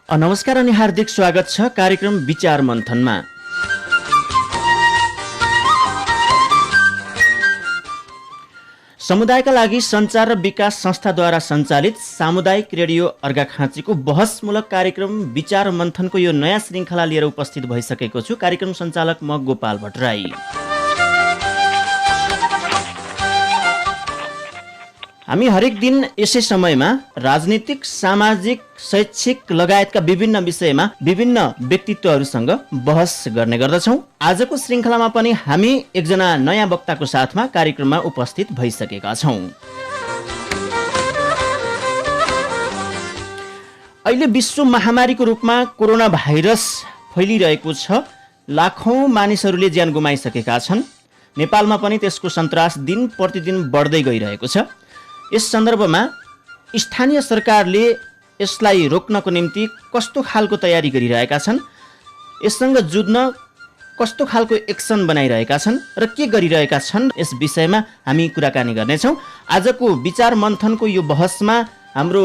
नमस्कार अनि हार्दिक स्वागत छ कार्यक्रम विचार मन्थनमा। समुदायका लागि सञ्चार र विकास संस्थाद्वारा सञ्चालित सामुदायिक रेडियो अर्घाखाँचीको बहसमूलक कार्यक्रम विचार मन्थनको यो नयाँ श्रृङ्खला लिएर उपस्थित भइसकेको छु। कार्यक्रम सञ्चालक म गोपाल भट्टराई। हामी हरेक दिन यसै समयमा राजनीतिक, सामाजिक, शैक्षिक लगायतका विभिन्न विषयमा विभिन्न व्यक्तित्वहरूसँग बहस गर्ने गर्दछौँ। आजको श्रृङ्खलामा पनि हामी एकजना नयाँ वक्ताको साथमा कार्यक्रममा उपस्थित भइसकेका छौँ। अहिले विश्व महामारीको रूपमा कोरोना भाइरस फैलिरहेको छ। लाखौँ मानिसहरूले ज्यान गुमाइसकेका छन्। नेपालमा पनि त्यसको सन्तास दिन प्रतिदिन बढ्दै गइरहेको छ। यस सन्दर्भमा स्थानीय सरकारले यसलाई रोक्नको निम्ति कस्तो खालको तयारी गरिरहेका छन्, यससँग जुझ्न कस्तो खालको एक्सन बनाइरहेका छन् र के गरिरहेका छन्, यस विषयमा हामी कुराकानी गर्नेछौँ। आजको विचार मन्थनको यो बहसमा हाम्रो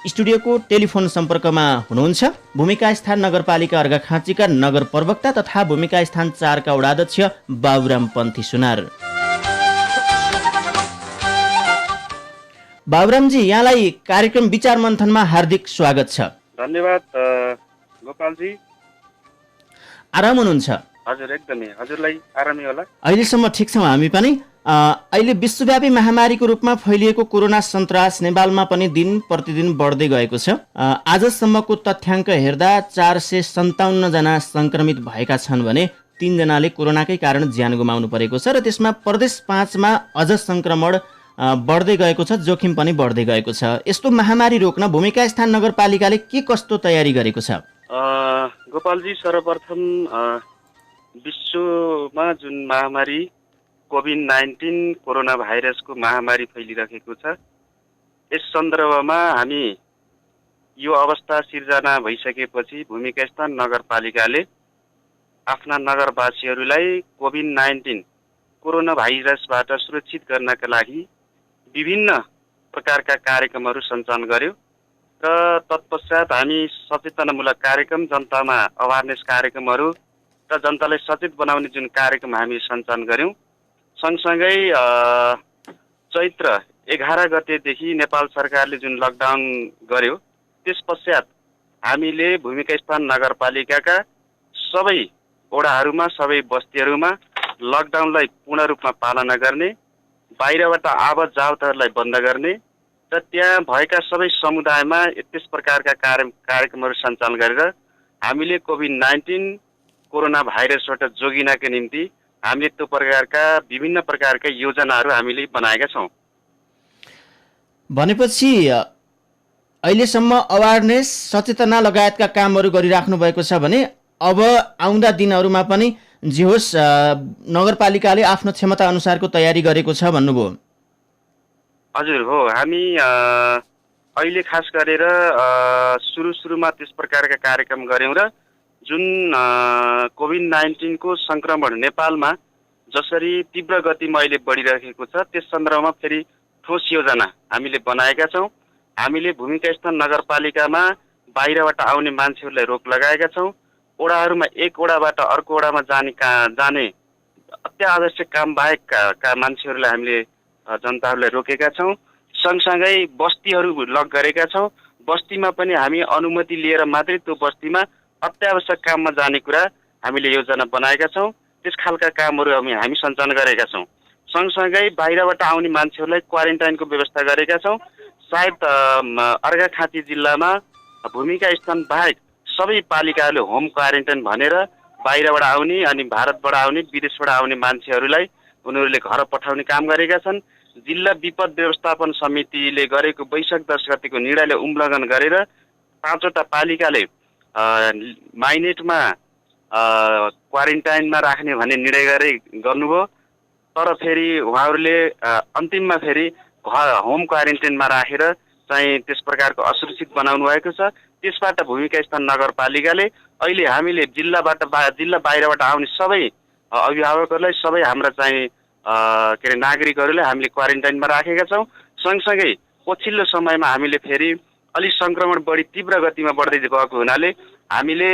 स्टुडियोको टेलिफोन सम्पर्कमा हुनुहुन्छ भूमिका स्थान नगरपालिका अर्घाखाँचीका नगर प्रवक्ता तथा भूमिका स्थान 4 का वडाध्यक्ष बाबुराम पन्थी सुनार। बाबुरामजी, यहाँलाई कार्यक्रम विचार मन्थनमा हार्दिक स्वागत छ। धन्यवाद गोपालजी। आराम हुनुहुन्छ? हजुर, एकदमै। हजुरलाई आरामै होला? अहिलेसम्म ठिक छौँ हामी पनि। अहिले विश्वव्यापी महामारीको रूपमा फैलिएको कोरोना सन्तास नेपालमा पनि दिन प्रतिदिन बढ्दै गएको छ। आजसम्मको तथ्याङ्क हेर्दा 457 जना सङ्क्रमित भएका छन् भने 3 जनाले कोरोनाकै कारण ज्यान गुमाउनु परेको छ र त्यसमा प्रदेश 5 मा अझ सङ्क्रमण बढ्दै गएको छ, जोखिम पनि बढ्दै गएको छ। यस्तो महामारी रोक्न भूमिका स्थान नगरपालिकाले के कस्तो तयारी गरेको छ? गोपालजी, सर्वप्रथम विश्वमा जुन महामारी कोभिड-19 कोरोना भाइरसको महामारी फैलिरहेको छ, यस सन्दर्भमा हामी यो अवस्था सिर्जना भइसकेपछि भूमिका स्थान नगरपालिकाले आफ्ना नगरवासीहरूलाई कोभिड-19 कोरोना भाइरसबाट सुरक्षित गर्नका लागि विभिन्न प्रकारका कार्यक्रमहरू सञ्चालन गर्यो र तत्पश्चात हामी सचेतनामूलक कार्यक्रम, जनतामा अवेरनेस कार्यक्रमहरू र जनतालाई सचेत बनाउने जुन कार्यक्रम हामी सञ्चालन गऱ्यौँ। सँगसँगै चैत्र 11 गतेदेखि नेपाल सरकारले जुन लकडाउन गर्यो, त्यस पश्चात हामीले भूमिका स्थान नगरपालिकाका सबै वडाहरूमा, सबै बस्तीहरूमा लकडाउनलाई पूर्ण रूपमा पालना गर्ने, बाहिरबाट आवत जावतहरूलाई बन्द गर्ने र त्यहाँ भएका सबै समुदायमा त्यस प्रकारका कार्यक्रमहरू सञ्चालन गरेर हामीले कोभिड-19 कोरोना भाइरसबाट जोगिनका निम्ति हामीले त्यो प्रकारका विभिन्न प्रकारका योजनाहरू हामीले बनाएका छौँ। भनेपछि अहिलेसम्म अवेरनेस, सचेतना लगायतका कामहरू गरिराख्नु भएको छ भने अब आउँदा दिनहरूमा पनि जे होस् नगरपालिकाले आफ्नो क्षमता अनुसारको तयारी गरेको छ भन्नुभयो। हजुर हो, हामी अहिले खास गरेर सुरुमा त्यस प्रकारका कार्यक्रम गऱ्यौँ र जुन कोभिड-19 को सङ्क्रमण नेपालमा जसरी तीव्र गतिमा अहिले बढिरहेको छ, त्यस सन्दर्भमा फेरि ठोस योजना हामीले बनाएका छौँ। हामीले भूमिका स्थान नगरपालिकामा बाहिरबाट आउने मान्छेहरूलाई रोक लगाएका छौँ। वडाहरूमा एक वडाबाट अर्को वडामा जाने अत्यावश्यक काम बाहेकका मान्छेहरूलाई हामीले जनताहरूलाई रोकेका छौँ। सँगसँगै बस्तीहरू लक गरेका छौँ। बस्तीमा पनि हामी अनुमति लिएर मात्रै त्यो बस्तीमा अत्यावश्यक काममा जाने कुरा हामीले योजना बनाएका छौँ। त्यस खालका कामहरू हामी सञ्चालन गरेका छौँ। सँगसँगै बाहिरबाट आउने मान्छेहरूलाई क्वारेन्टाइनको व्यवस्था गरेका छौँ। सायद अर्घाखाँची जिल्लामा भूमिका स्थान बाहेक सबै पालिकाहरूले होम क्वारेन्टाइन भनेर बाहिरबाट आउने अनि भारतबाट आउने, विदेशबाट आउने मान्छेहरूलाई उनीहरूले घर पठाउने काम गरेका छन्। जिल्ला विपद व्यवस्थापन समितिले गरेको वैशाख 10 गतिको निर्णयले उल्लङ्घन गरेर 5 वटा पालिकाले माइनेटमा क्वारेन्टाइनमा राख्ने भन्ने निर्णय गर्नुभयो। तर फेरि उहाँहरूले अन्तिममा फेरि होम क्वारेन्टाइनमा राखेर चाहिँ त्यस प्रकारको असुरक्षित बनाउनु भएको छ। त्यसबाट भूमिका स्थान नगरपालिकाले अहिले हामीले जिल्ला बाहिरबाट आउने सबै अभिभावकहरूलाई, सबै हाम्रा चाहिँ नागरिकहरूलाई हामीले क्वारेन्टाइनमा राखेका छौँ। सँगसँगै पछिल्लो समयमा हामीले फेरि अलि सङ्क्रमण बढी तीव्र गतिमा बढ्दै गएको हुनाले हामीले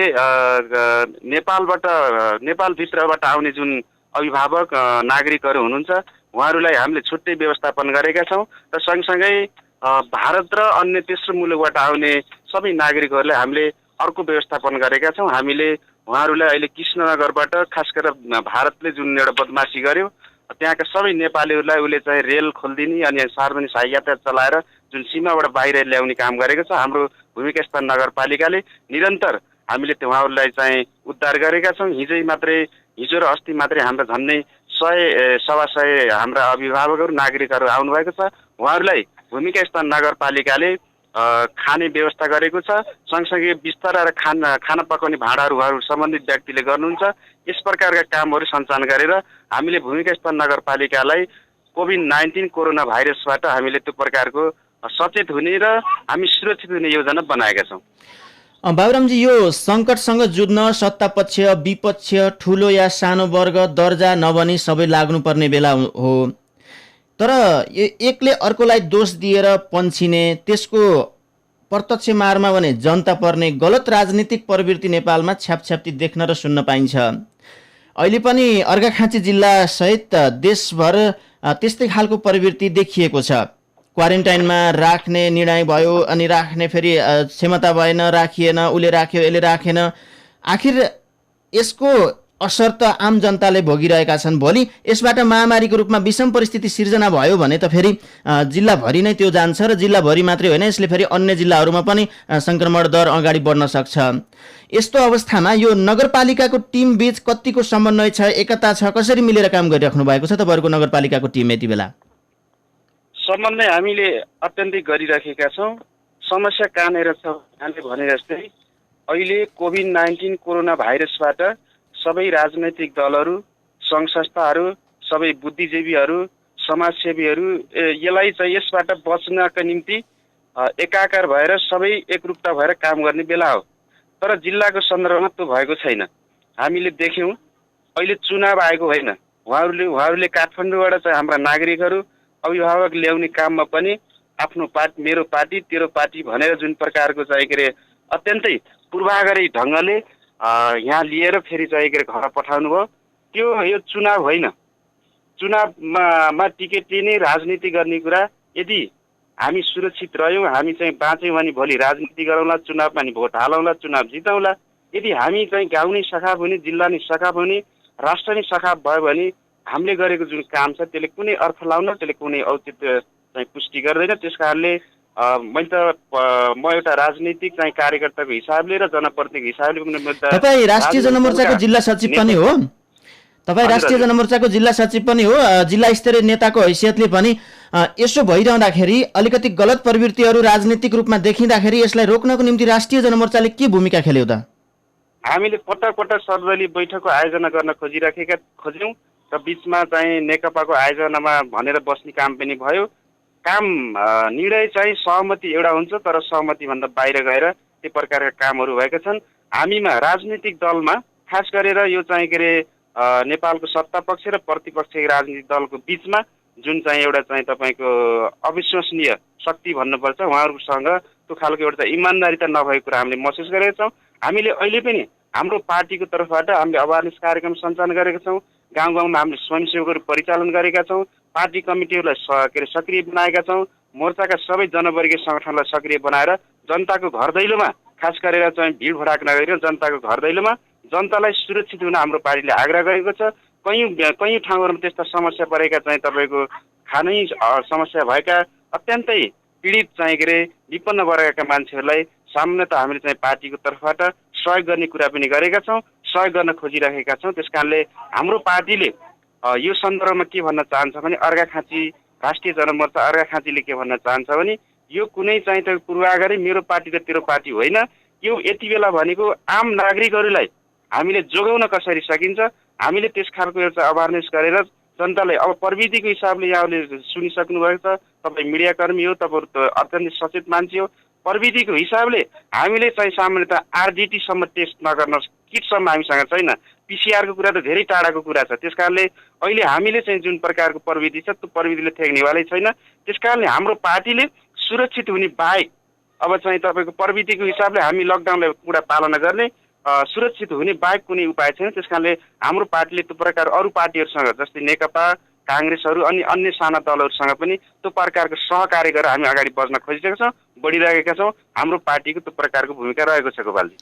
नेपालभित्रबाट आउने जुन अभिभावक नागरिकहरू हुनुहुन्छ उहाँहरूलाई हामीले छुट्टै व्यवस्थापन गरेका छौँ र सँगसँगै भारत र अन्य तेस्रो मुलुकबाट आउने सबै नागरिकहरूलाई हामीले अर्को व्यवस्थापन गरेका छौँ। हामीले उहाँहरूलाई अहिले कृष्णनगरबाट खास गरेर भारतले जुन एउटा बदमासी गर्यो त्यहाँका सबै नेपालीहरूलाई उसले चाहिँ रेल खोलिदिने अनि सार्वजनिक यातायात चलाएर जुन सीमाबाट बाहिर ल्याउने काम गरेको छ। हाम्रो भूमिका स्थान नगरपालिकाले निरन्तर हामीले उहाँहरूलाई चाहिँ उद्धार गरेका छौँ। हिजो र अस्ति मात्रै हाम्रा झन्डै 100 हाम्रा अभिभावकहरू नागरिकहरू आउनुभएको छ। उहाँहरूलाई भूमिका स्थान नगरपालिकाले खाने व्यवस्था गरेको छ। सँगसँगै बिस्तारा र खाना पकाउने भाँडाहरू उहाँहरू सम्बन्धित व्यक्तिले गर्नुहुन्छ। यस प्रकारका कामहरू सञ्चालन गरेर हामीले भूमिका स्थान नगरपालिकालाई कोभिड-19 कोरोना भाइरसबाट हामीले त्यो प्रकारको सचेत हुने र हामी सुरक्षित हुने योजना बनाएका छौँ। बाबुरामजी, यो सङ्कटसँग जुझ्न सत्तापक्ष विपक्ष ठुलो या सानो वर्ग दर्जा नबनी सबै लाग्नुपर्ने बेला हो। तर एकले अर्कोलाई दोष दिएर पन्छिने, त्यसको प्रत्यक्ष मारमा भने जनता पर्ने गलत राजनीतिक प्रवृत्ति नेपालमा छ्यापछ्याप्ती देख्न र सुन्न पाइन्छ। अहिले पनि अर्घाखाँची जिल्ला सहित देशभर त्यस्तै खालको प्रवृत्ति देखिएको छ। क्वारेन्टाइनमा राख्ने निर्णय भयो अनि राख्ने फेरि क्षमता भएन, राखिएन, उसले राख्यो यसले राखेन। आखिर यसको असर त आम जनताले भोगिरहेका छन्। भोलि यसबाट महामारीको रूपमा विषम परिस्थिति सिर्जना भयो भने त फेरि जिल्लाभरि नै त्यो जान्छ र जिल्लाभरि मात्रै होइन, यसले फेरि अन्य जिल्लाहरूमा पनि सङ्क्रमण दर अगाडि बढ्न सक्छ। यस्तो अवस्थामा यो नगरपालिकाको टिम बीच कतिको समन्वय छ, एकता छ, कसरी मिलेर काम गरिराख्नु भएको छ तपाईँहरूको नगरपालिकाको टिम यति बेला? समन्वय हामीले अत्यन्तै गरिराखेका छौँ। समस्या कहाँनिर छ भने जस्तै अहिले कोभिड-19 कोरोना भाइरसबाट सबै राजनैतिक दलहरू, सङ्घ संस्थाहरू, सबै बुद्धिजीवीहरू, समाजसेवीहरू यसलाई चाहिँ यसबाट बच्नका निम्ति एकाकार भएर सबै एकरूपता भएर काम गर्ने बेला हो। तर जिल्लाको सन्दर्भमा त्यो भएको छैन। हामीले देख्यौँ अहिले चुनाव आएको होइन, उहाँहरूले काठमाडौँबाट चाहिँ हाम्रा नागरिकहरू अभिभावक ल्याउने काममा पनि आफ्नो पार्टी, मेरो पार्टी, तेरो पार्टी भनेर जुन प्रकारको चाहिँ के अरे अत्यन्तै पूर्वाग्रही ढङ्गले यहाँ लिएर फेरि चाहिँ के अरे घर पठाउनु भयो। त्यो यो चुनाव होइन। चुनावमा टिकट लिने राजनीति गर्ने कुरा, यदि हामी सुरक्षित रह्यौँ, हामी चाहिँ बाँच्यौँ भने भोलि राजनीति गरौँला, चुनावमा नि भोट हालौँला, चुनाव जिताउँला। यदि हामी चाहिँ गाउँ नै सखाप हुने, जिल्ला नै सखाप हुने, राष्ट्र नै सखाप भयो भने हामीले गरेको जुन काम छ त्यसले कुनै अर्थ लाउन, त्यसले कुनै औचित्य चाहिँ पुष्टि गर्दैन। त्यस कारणले म एउटा राजनीतिक चाहिँ कार्यकर्ताको हिसाबले र जनप्रतिनिधिको हिसाबले तपाईँ राष्ट्रिय जनमोर्चाको जिल्ला सचिव पनि हो, तपाईँ राष्ट्रिय जनमोर्चाको जिल्ला सचिव पनि हो, जिल्ला स्तरीय नेताको हैसियतले पनि यसो भइरहँदाखेरि अलिकति गलत प्रवृत्तिहरू राजनीतिक रूपमा देखिँदाखेरि यसलाई रोक्नको निम्ति राष्ट्रिय जनमोर्चाले के भूमिका खेल्यो त? हामीले पटक पटक सर्वदलीय बैठकको आयोजना गर्न खोज्यौँ र बिचमा चाहिँ नेकपाको आयोजनामा भनेर बस्ने काम पनि भयो। निर्णय चाहिँ सहमति एउटा हुन्छ, तर सहमतिभन्दा बाहिर गएर त्यो प्रकारका कामहरू भएका छन्। हामीमा राजनीतिक दलमा खास गरेर यो चाहिँ के अरे नेपालको सत्तापक्ष र प्रतिपक्ष राजनीतिक दलको बिचमा जुन चाहिँ एउटा चाहिँ तपाईँको अविश्वसनीय शक्ति भन्नुपर्छ, उहाँहरूसँग त्यो खालको एउटा इमान्दारिता नभएको कुरा हामीले महसुस गरेका छौँ। हामीले अहिले पनि हाम्रो पार्टीको तर्फबाट हामीले अवेरनेस कार्यक्रम सञ्चालन गरेका छौँ। गाउँ गाउँमा हामीले स्वयंसेवकहरू परिचालन गरेका छौँ। पार्टी कमिटीहरूलाई के अरे सक्रिय बनाएका छौँ। मोर्चाका सबै जनवर्गीय सङ्गठनलाई सक्रिय बनाएर जनताको घर दैलोमा खास गरेर चाहिँ भिड भडाक नगरिकन जनताको घर दैलोमा जनतालाई सुरक्षित हुन हाम्रो पार्टीले आग्रह गरेको छ। कयौँ ठाउँहरूमा त्यस्ता समस्या परेका चाहिँ तपाईँको खानै समस्या भएका अत्यन्तै पीडित चाहिँ के अरे विपन्न वर्गका मान्छेहरूलाई सामान्यतः हामीले चाहिँ पार्टीको तर्फबाट सहयोग गर्ने कुरा पनि गरेका छौँ, सहयोग गर्न खोजिरहेका छौँ। त्यस कारणले हाम्रो पार्टीले यो सन्दर्भमा के भन्न चाहन्छ भने अर्घाखाँची राष्ट्रिय जनमोर्चा अर्घाखाँचीले के भन्न चाहन्छ भने यो कुनै चाहिँ त पूर्वाग्रही मेरो पार्टी र तेरो पार्टी होइन। यो यति बेला भनेको आम नागरिकहरूलाई हामीले जोगाउन कसरी सकिन्छ, हामीले त्यस खालको एउटा अवेरनेस गरेर जनतालाई अब प्रविधिको हिसाबले यहाँले सुनिसक्नु भएको छ। तपाईँ मिडियाकर्मी हो, तपाईँ अत्यन्तै सचेत मान्छे हो। प्रविधिको हिसाबले हामीले चाहिँ सामान्यतः आरडिटीसम्म टेस्ट नगर्न किटसम्म हामीसँग छैन। पिसिआरको कुरा त धेरै टाढाको कुरा छ। त्यस कारणले अहिले हामीले चाहिँ जुन प्रकारको प्रविधि छ त्यो प्रविधिले ठेक्नेवालै छैन। त्यस कारणले हाम्रो पार्टीले सुरक्षित हुने बाहेक अब चाहिँ तपाईँको प्रविधिको हिसाबले हामी लकडाउनलाई पुरा पालना गर्ने सुरक्षित हुने बाहेक कुनै उपाय छैन। त्यस कारणले हाम्रो पार्टीले त्यो प्रकार अरू पार्टीहरूसँग जस्तै नेकपा, काङ्ग्रेसहरू अनि अन्य साना दलहरूसँग पनि त्यो प्रकारको सहकार्य गरेर हामी अगाडि बढ्न खोजिरहेका छौँ, बढिरहेका छौँ। हाम्रो पार्टीको त्यो प्रकारको भूमिका रहेको छ गोपालजी।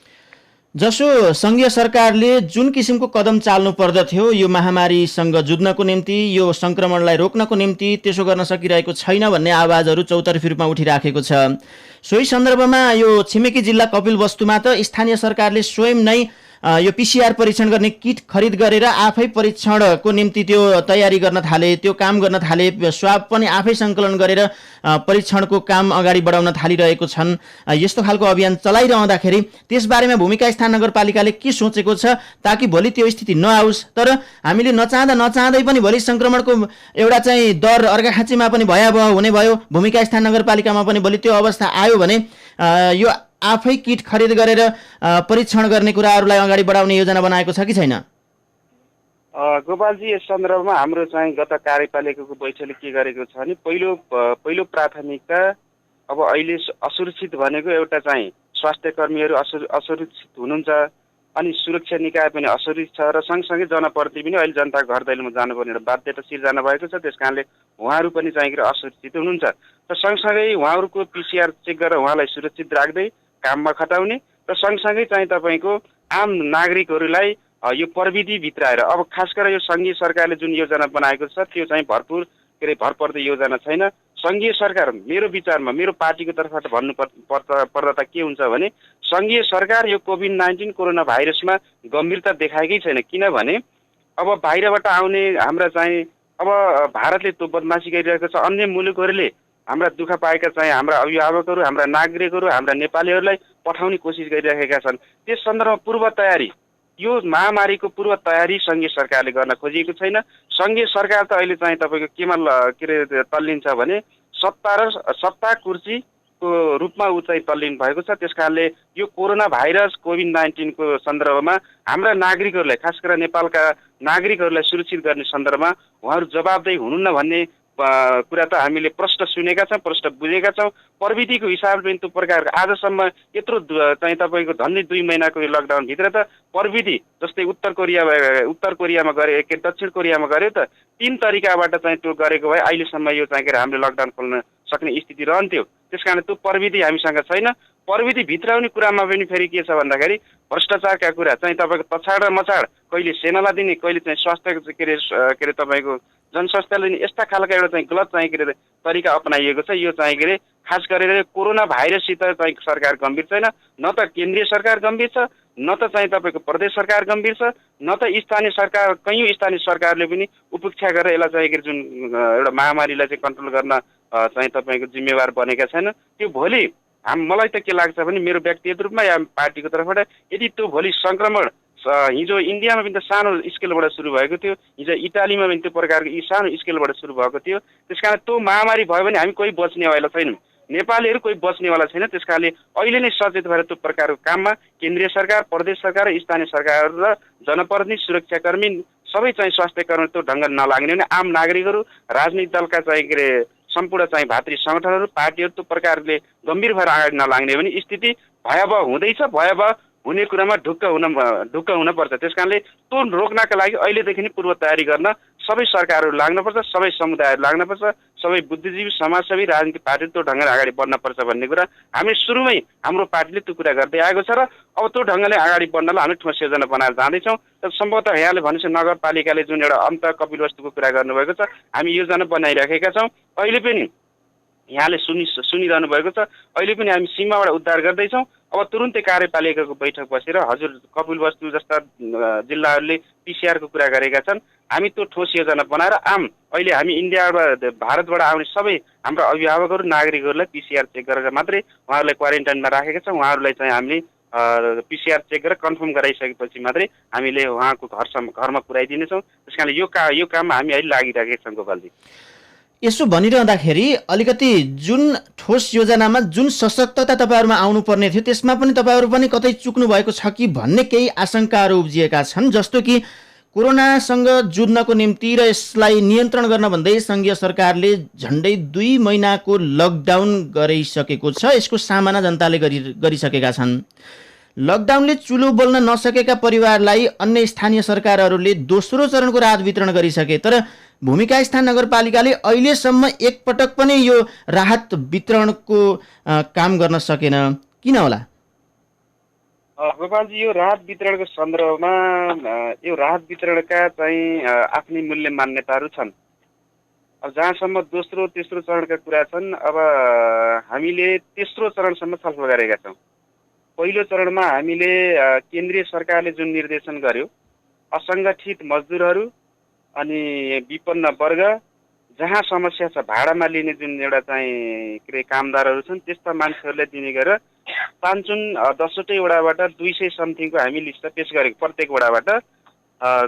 जसो सङ्घीय सरकारले जुन किसिमको कदम चाल्नु पर्दथ्यो यो महामारीसँग जुझ्नको निम्ति, यो सङ्क्रमणलाई रोक्नको निम्ति, त्यसो गर्न सकिरहेको छैन भन्ने आवाजहरू चौतर्फी रूपमा उठिराखेको छ। सोही सन्दर्भमा यो छिमेकी जिल्ला कपिलवस्तुमा त स्थानीय सरकारले स्वयं नै यो पिसिआर परीक्षण गर्ने किट खरिद गरेर आफै परीक्षणको निम्ति त्यो तयारी गर्न थाले, त्यो काम गर्न थाले, स्वाब पनि आफै सङ्कलन गरेर परीक्षणको काम अगाडि बढाउन थालिरहेको छन्। यस्तो खालको अभियान चलाइरहँदाखेरि त्यसबारेमा भूमिका स्थान नगरपालिकाले के सोचेको छ ताकि भोलि त्यो स्थिति नआओस्, तर हामीले नचाहँदै पनि भोलि सङ्क्रमणको एउटा चाहिँ दर अर्घाखाँचीमा पनि भयावह हुने भयो, भूमिका स्थान नगरपालिकामा पनि भोलि त्यो अवस्था आयो भने यो आफै किट खरिद गरेर परीक्षण गर्ने कुराहरूलाई अगाडि बढाउने योजना बनाएको छ कि छैन? गोपालजी, यस सन्दर्भमा हाम्रो चाहिँ गत कार्यपालिकाको बैठकले के गरेको छ भने पहिलो प्राथमिकता अब अहिले असुरक्षित भनेको एउटा चाहिँ स्वास्थ्य कर्मीहरू असुरक्षित हुनुहुन्छ, अनि सुरक्षा निकाय पनि असुरक्षित छ र सँगसँगै जनप्रति पनि अहिले जनताको घर दैलोमा जानुपर्ने एउटा बाध्यता सिर्जना भएको छ। त्यस कारणले उहाँहरू पनि चाहिँ असुरक्षित हुनुहुन्छ र सँगसँगै उहाँहरूको पिसिआर चेक गरेर उहाँलाई सुरक्षित राख्दै काममा खटाउने र सँगसँगै चाहिँ तपाईँको आम नागरिकहरूलाई यो प्रविधि भित्राएर अब खास गरेर यो सङ्घीय सरकारले जुन योजना बनाएको छ त्यो चाहिँ भरपर्दो योजना छैन। सङ्घीय सरकार मेरो विचारमा, मेरो पार्टीको तर्फबाट भन्नु पर्दा त के हुन्छ भने सङ्घीय सरकार यो कोभिड-19 कोरोना भाइरसमा गम्भीरता देखाएकै छैन। किनभने अब बाहिरबाट आउने हाम्रा चाहिँ अब भारतले त्यो बदमासी गरिरहेको छ, अन्य मुलुकहरूले हाम्रा दुःख पाएका चाहिँ हाम्रा अभिभावकहरू, हाम्रा नागरिकहरू, हाम्रा नेपालीहरूलाई पठाउने कोसिस गरिरहेका छन्। त्यस सन्दर्भमा पूर्व तयारी, यो महामारीको पूर्व तयारी सङ्घीय सरकारले गर्न खोजिएको छैन। सङ्घीय सरकार त अहिले चाहिँ तपाईँको केमा तल्लिन्छ भने सत्ता कुर्सीको रूपमा ऊ चाहिँ तल्लिनु भएको छ। त्यस कारणले यो कोरोना भाइरस कोभिड-19 को सन्दर्भमा हाम्रा नागरिकहरूलाई, खास गरेर नेपालका नागरिकहरूलाई सुरक्षित गर्ने सन्दर्भमा उहाँहरू जवाबदेही हुनुहुन्न भन्ने कुरा त हामीले प्रश्न सुनेका छौँ, प्रश्न बुझेका छौँ। प्रविधिको हिसाबले पनि त्यो प्रकारको आजसम्म यत्रो चाहिँ तपाईँको झन्डै 2 महिनाको लकडाउनभित्र त प्रविधि जस्तै उत्तर कोरियामा गरे के दक्षिण कोरियामा गऱ्यो त 3 तरिकाबाट चाहिँ त्यो गरेको भए अहिलेसम्म यो चाहिँ हामीले लकडाउन खोल्न सक्ने स्थिति रहन्थ्यो। त्यस कारण त्यो प्रविधि हामीसँग छैन। प्रविधि भित्राउने कुरामा पनि फेरि के छ भन्दाखेरि भ्रष्टाचारका कुरा चाहिँ तपाईँको तछाड र मछाड, कहिले सेनालाई दिने, कहिले चाहिँ स्वास्थ्य के अरे तपाईँको जनस्वास्थ्यलाई दिने, यस्ता खालका एउटा चाहिँ गलत चाहिँ के अरे तरिका अपनाइएको छ। यो चाहिँ के अरे खास गरेर कोरोना भाइरससित चाहिँ सरकार गम्भीर छैन, न त केन्द्रीय सरकार गम्भीर छ, न त चाहिँ तपाईँको प्रदेश सरकार गम्भीर छ, न त स्थानीय सरकार, कैयौँ स्थानीय सरकारले पनि उपेक्षा गरेर यसलाई चाहिँ जुन एउटा महामारीलाई चाहिँ कन्ट्रोल गर्न चाहिँ तपाईँको जिम्मेवार बनेका छैन। त्यो भोलि मलाई त के लाग्छ भने मेरो व्यक्तिगत रूपमा या पार्टीको तर्फबाट यदि त्यो भोलि सङ्क्रमण हिजो इन्डियामा पनि त सानो स्केलबाट सुरु भएको थियो, हिजो इटालीमा पनि त्यो प्रकारको सानो स्केलबाट सुरु भएको थियो। त्यस कारण त्यो महामारी भयो भने हामी कोही बच्नेवाला छैनौँ, नेपालीहरू कोही बच्नेवाला छैन। त्यस कारणले अहिले नै सचेत भएर त्यो प्रकारको काममा केन्द्रीय सरकार, प्रदेश सरकार, स्थानीय सरकारहरू र जनप्रतिनिधि, सुरक्षाकर्मी सबै चाहिँ स्वास्थ्यकर्मी त्यो ढङ्गले नलाग्ने भने आम नागरिकहरू, राजनीतिक दलका चाहिँ के अरे सम्पूर्ण चाहिँ भातृ सङ्गठनहरू, पार्टीहरू त्यो प्रकारले गम्भीर भएर अगाडि नलाग्ने भने स्थिति भयावह हुँदैछ। भयावह हुने कुरामा ढुक्क हुनपर्छ। त्यस कारणले त्यो रोक्नका लागि अहिलेदेखि नै पूर्व तयारी गर्न सबै सरकारहरू लाग्नुपर्छ, सबै समुदायहरू लाग्नुपर्छ, सबै बुद्धिजीवी, समाजसेवी, राजनीतिक पार्टी त्यो ढङ्गले अगाडि बढ्नुपर्छ भन्ने कुरा हामी सुरुमै हाम्रो पार्टीले त्यो कुरा गर्दै आएको छ र अब त्यो ढङ्गले अगाडि बढ्नलाई हामी ठोस योजना बनाएर जाँदैछौँ। तर सम्भवतः यहाँले भनेपछि नगरपालिकाले जुन एउटा अन्त कपिलवस्तुको कुरा गर्नुभएको छ, हामी योजना बनाइराखेका छौँ। अहिले पनि यहाँले सुनिरहनु भएको छ, अहिले पनि हामी सीमाबाट उद्धार गर्दैछौँ। अब तुरुन्तै कार्यपालिकाको बैठक बसेर हजुर कपिलवस्तु जस्ता जिल्लाहरूले पिसिआरको कुरा गरेका छन्, हामी त्यो ठोस योजना बनाएर अहिले हामी इन्डियाबाट भारतबाट आउने सबै हाम्रा अभिभावकहरू, नागरिकहरूलाई पिसिआर चेक गरेर मात्रै उहाँहरूलाई क्वारेन्टाइनमा राखेका छौँ। उहाँहरूलाई चाहिँ हामीले पिसिआर चेक गरेर कन्फर्म गराइसकेपछि मात्रै हामीले उहाँको घरमा पुर्याइदिनेछौँ। त्यस कारणले यो काममा हामी अहिले लागिरहेका छौँ गोपालजी। यसो भनिरहँदाखेरि अलिकति जुन ठोस योजनामा जुन सशक्तता तपाईँहरूमा आउनुपर्ने थियो त्यसमा पनि तपाईँहरू पनि कतै चुक्नु भएको छ कि भन्ने केही आशंकाहरू उब्जिएका छन्। जस्तो कि कोरोनासँग जुझ्नको निम्ति र यसलाई नियन्त्रण गर्न भन्दै सङ्घीय सरकारले झन्डै 2 महिनाको लकडाउन गरिसकेको छ। यसको सामना जनताले गरिसकेका छन्। लकडाउनले चुलो बोल्न नसकेका परिवारलाई अन्य स्थानीय सरकारहरूले दोस्रो चरणको राहत वितरण गरिसके, तर भूमिका स्थान नगरपालिकाले अहिलेसम्म एकपटक पनि यो राहत वितरणको काम गर्न सकेन। किन होला? गोपालजी, यो राहत वितरणको सन्दर्भमा यो राहत वितरणका चाहिँ आफ्नै मूल्य मान्यताहरू छन्। अब जहाँसम्म दोस्रो तेस्रो चरणका कुरा छन्, अब हामीले तेस्रो चरणसम्म छलफल गरेका छौँ। पहिलो चरणमा हामीले केन्द्रीय सरकारले जुन निर्देशन गर्यो, असङ्गठित मजदुरहरू अनि विपन्न वर्ग, जहाँ समस्या छ भाडामा लिने जुन एउटा चाहिँ के अरे कामदारहरू छन्, त्यस्ता मान्छेहरूलाई दिने गरेर पाँचुन 10वटै वडाबाट 200 समथिङको हामी लिस्ट पेश गरेको, प्रत्येक वडाबाट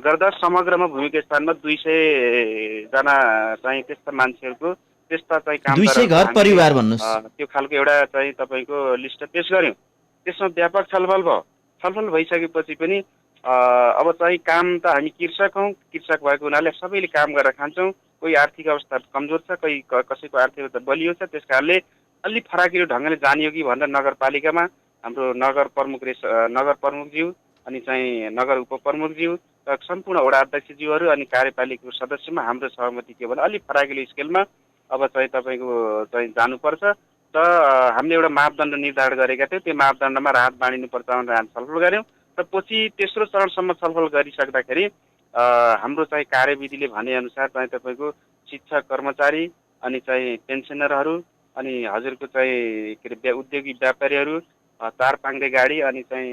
गर्दा समग्रमा भूमिका स्थानमा 200 जना चाहिँ त्यस्ता मान्छेहरूको त्यस्ता चाहिँ कामदार 200 घर परिवार भन्नुस्, त्यो खालको एउटा चाहिँ तपाईँको लिस्ट पेश गर्यौँ। त्यसमा व्यापक छलफल भयो। छलफल भइसकेपछि पनि अब चाहिँ काम त हामी कृषक हौँ, कृषक भएको हुनाले सबैले काम गरेर खान्छौँ। कोही आर्थिक अवस्था कमजोर छ, कोही कसैको आर्थिक अवस्था बलियो छ, त्यस कारणले अलि फराकिलो ढङ्गले जानियो कि भनेर नगरपालिकामा हाम्रो नगर प्रमुखज्यू अनि चाहिँ नगर उपप्रमुखज्यू र सम्पूर्ण वडा अध्यक्षज्यूहरू अनि कार्यपालिकाको सदस्यमा हाम्रो सहमति के भने अलिक फराकिलो स्केलमा अब चाहिँ तपाईँको चाहिँ जानुपर्छ। र हामीले एउटा मापदण्ड निर्धारण गरेका थियौँ। त्यो मापदण्डमा राहत बाँडिनुपर्छ भनेर हामी छलफल गऱ्यौँ र पछि तेस्रो चरणसम्म छलफल गरिसक्दाखेरि हाम्रो चाहिँ कार्यविधिले भनेअनुसार चाहिँ तपाईँको शिक्षक कर्मचारी अनि चाहिँ पेन्सनरहरू अनि हजुरको चाहिँ के अरे उद्योगी व्यापारीहरू 4 पाङ्ग्रे गाडी अनि चाहिँ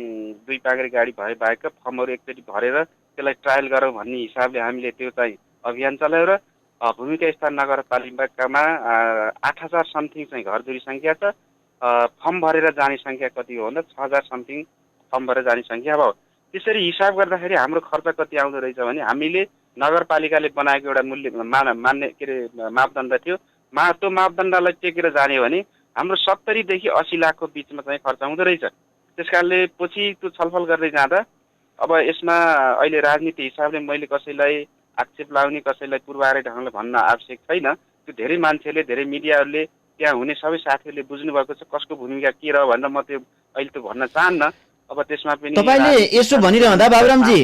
2 पाङ्ग्रे गाडी भएका फर्महरू एकचोटि भरेर त्यसलाई ट्रायल गरौँ भन्ने हिसाबले हामीले त्यो चाहिँ अभियान चलायौँ र भूमिका स्थान नगरपालिकामा 8000 समथिङ चाहिँ घरधुरी सङ्ख्या छ। फर्म भरेर जाने सङ्ख्या कति हो भन्दा 6000 समथिङ फर्म भरेर जाने सङ्ख्या भयो। त्यसरी हिसाब गर्दाखेरि हाम्रो खर्च कति आउँदो रहेछ भने हामीले नगरपालिकाले बनाएको एउटा मूल्य मान्ने के अरे मापदण्ड थियो, त्यो मापदण्डलाई टेकेर जाने भने हाम्रो 70 देखि 80 लाखको बिचमा चाहिँ खर्च हुँदो रहेछ। त्यसकारणले पछि त्यो छलफल गर्दै जाँदा अब यसमा अहिले राजनीति हिसाबले मैले कसैलाई आक्षेप लाउने, कसैलाई पूर्वाग्रही ढङ्गले भन्न आवश्यक छैन। त्यो धेरै मान्छेले, धेरै मिडियाहरूले, त्यहाँ हुने सबै साथीहरूले बुझ्नुभएको छ कसको भूमिका के रह्यो भनेर म त्यो अहिले त भन्न चाहन्न। अब त्यसमा पनि तपाईले यसो भनिरहँदा बाबुरामजी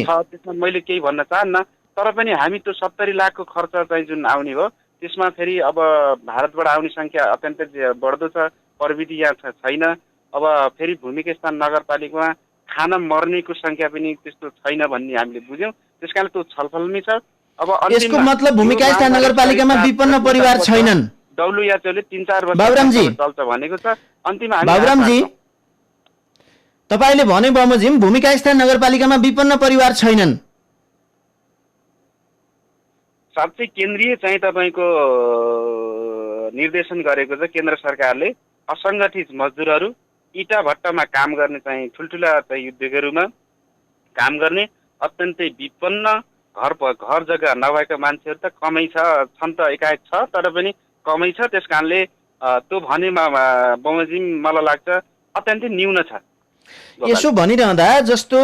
त्यसमा मैले केही भन्न चाहन्न। तर पनि हामी त्यो 70 लाखको खर्च चाहिँ जुन आउने हो त्यसमा फेरि अब भारतबाट आउने सङ्ख्या अत्यन्तै बढ्दो छ, प्रविधि यहाँ छैन। अब फेरि भूमिका स्थान नगरपालिकामा खान मर्नेको सङ्ख्या पनि त्यस्तो छैन भन्ने हामीले बुझ्यौँ। त्यसकारण त्यो छलफलमै छ। अब यसको मतलब भूमिका स्थान नगरपालिकामा विपन्न परिवार छैनन्। WHOले 3-4 वर्ष चल्छ भनेको छ। अन्तिममा बाबुरामजी तपाईले भने बमोजिम भूमिका स्थान नगरपालिकामा विपन्न परिवार छैनन्। साँच्चै केन्द्रीय चाहिँ तपाईँको निर्देशन गरेको छ केन्द्र सरकारले असङ्गठित मजदुरहरू, इटा भट्टामा काम गर्ने चाहिँ ठुल्ठुला चाहिँ उद्योगहरूमा काम गर्ने अत्यन्तै विपन्न घर जग्गा नभएका मान्छेहरू त कमै छन् त एकाएक छ, तर पनि कमै छ। त्यस कारणले त्यो भनेमा बमोजिम मलाई लाग्छ अत्यन्तै न्यून छ। यसो भनिरहँदा जस्तो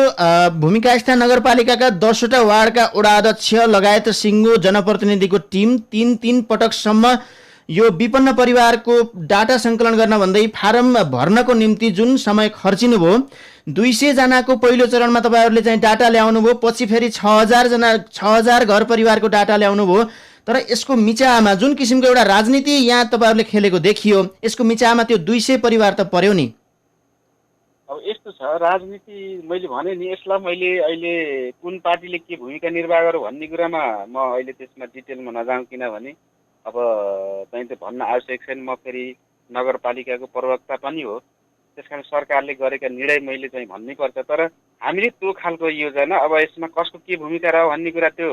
भूमिका स्थान नगरपालिकाका 10वटा वार्डका वडा अध्यक्ष लगायत सिङ्गो जनप्रतिनिधिको टिम 3 पटकसम्म यो विपन्न परिवारको डाटा सङ्कलन गर्न भन्दै फारम भर्नको निम्ति जुन समय खर्चिनुभयो, 200 जनाको पहिलो चरणमा तपाईँहरूले चाहिँ डाटा ल्याउनुभयो, पछि फेरि 6000 घर परिवारको डाटा ल्याउनुभयो। तर यसको मिचामा जुन किसिमको एउटा राजनीति यहाँ तपाईँहरूले खेलेको देखियो, यसको मिचामा त्यो 200 परिवार त पर्यो नि। अब यस्तो छ राजनीति, मैले भने नि यसलाई मैले अहिले कुन पार्टीले के भूमिका निर्वाह गर्यो भन्ने कुरामा म अहिले त्यसमा डिटेलमा नजाउँ, किनभने अब चाहिँ त भन्न आवश्यक छैन। म फेरि नगरपालिकाको प्रवक्ता पनि हो, त्यसकारण सरकारले गरेका निर्णय मैले चाहिँ भन्नै पर्छ। तर हामीले त्यो खालको योजना अब यसमा कसको के भूमिका रह्यो भन्ने कुरा त्यो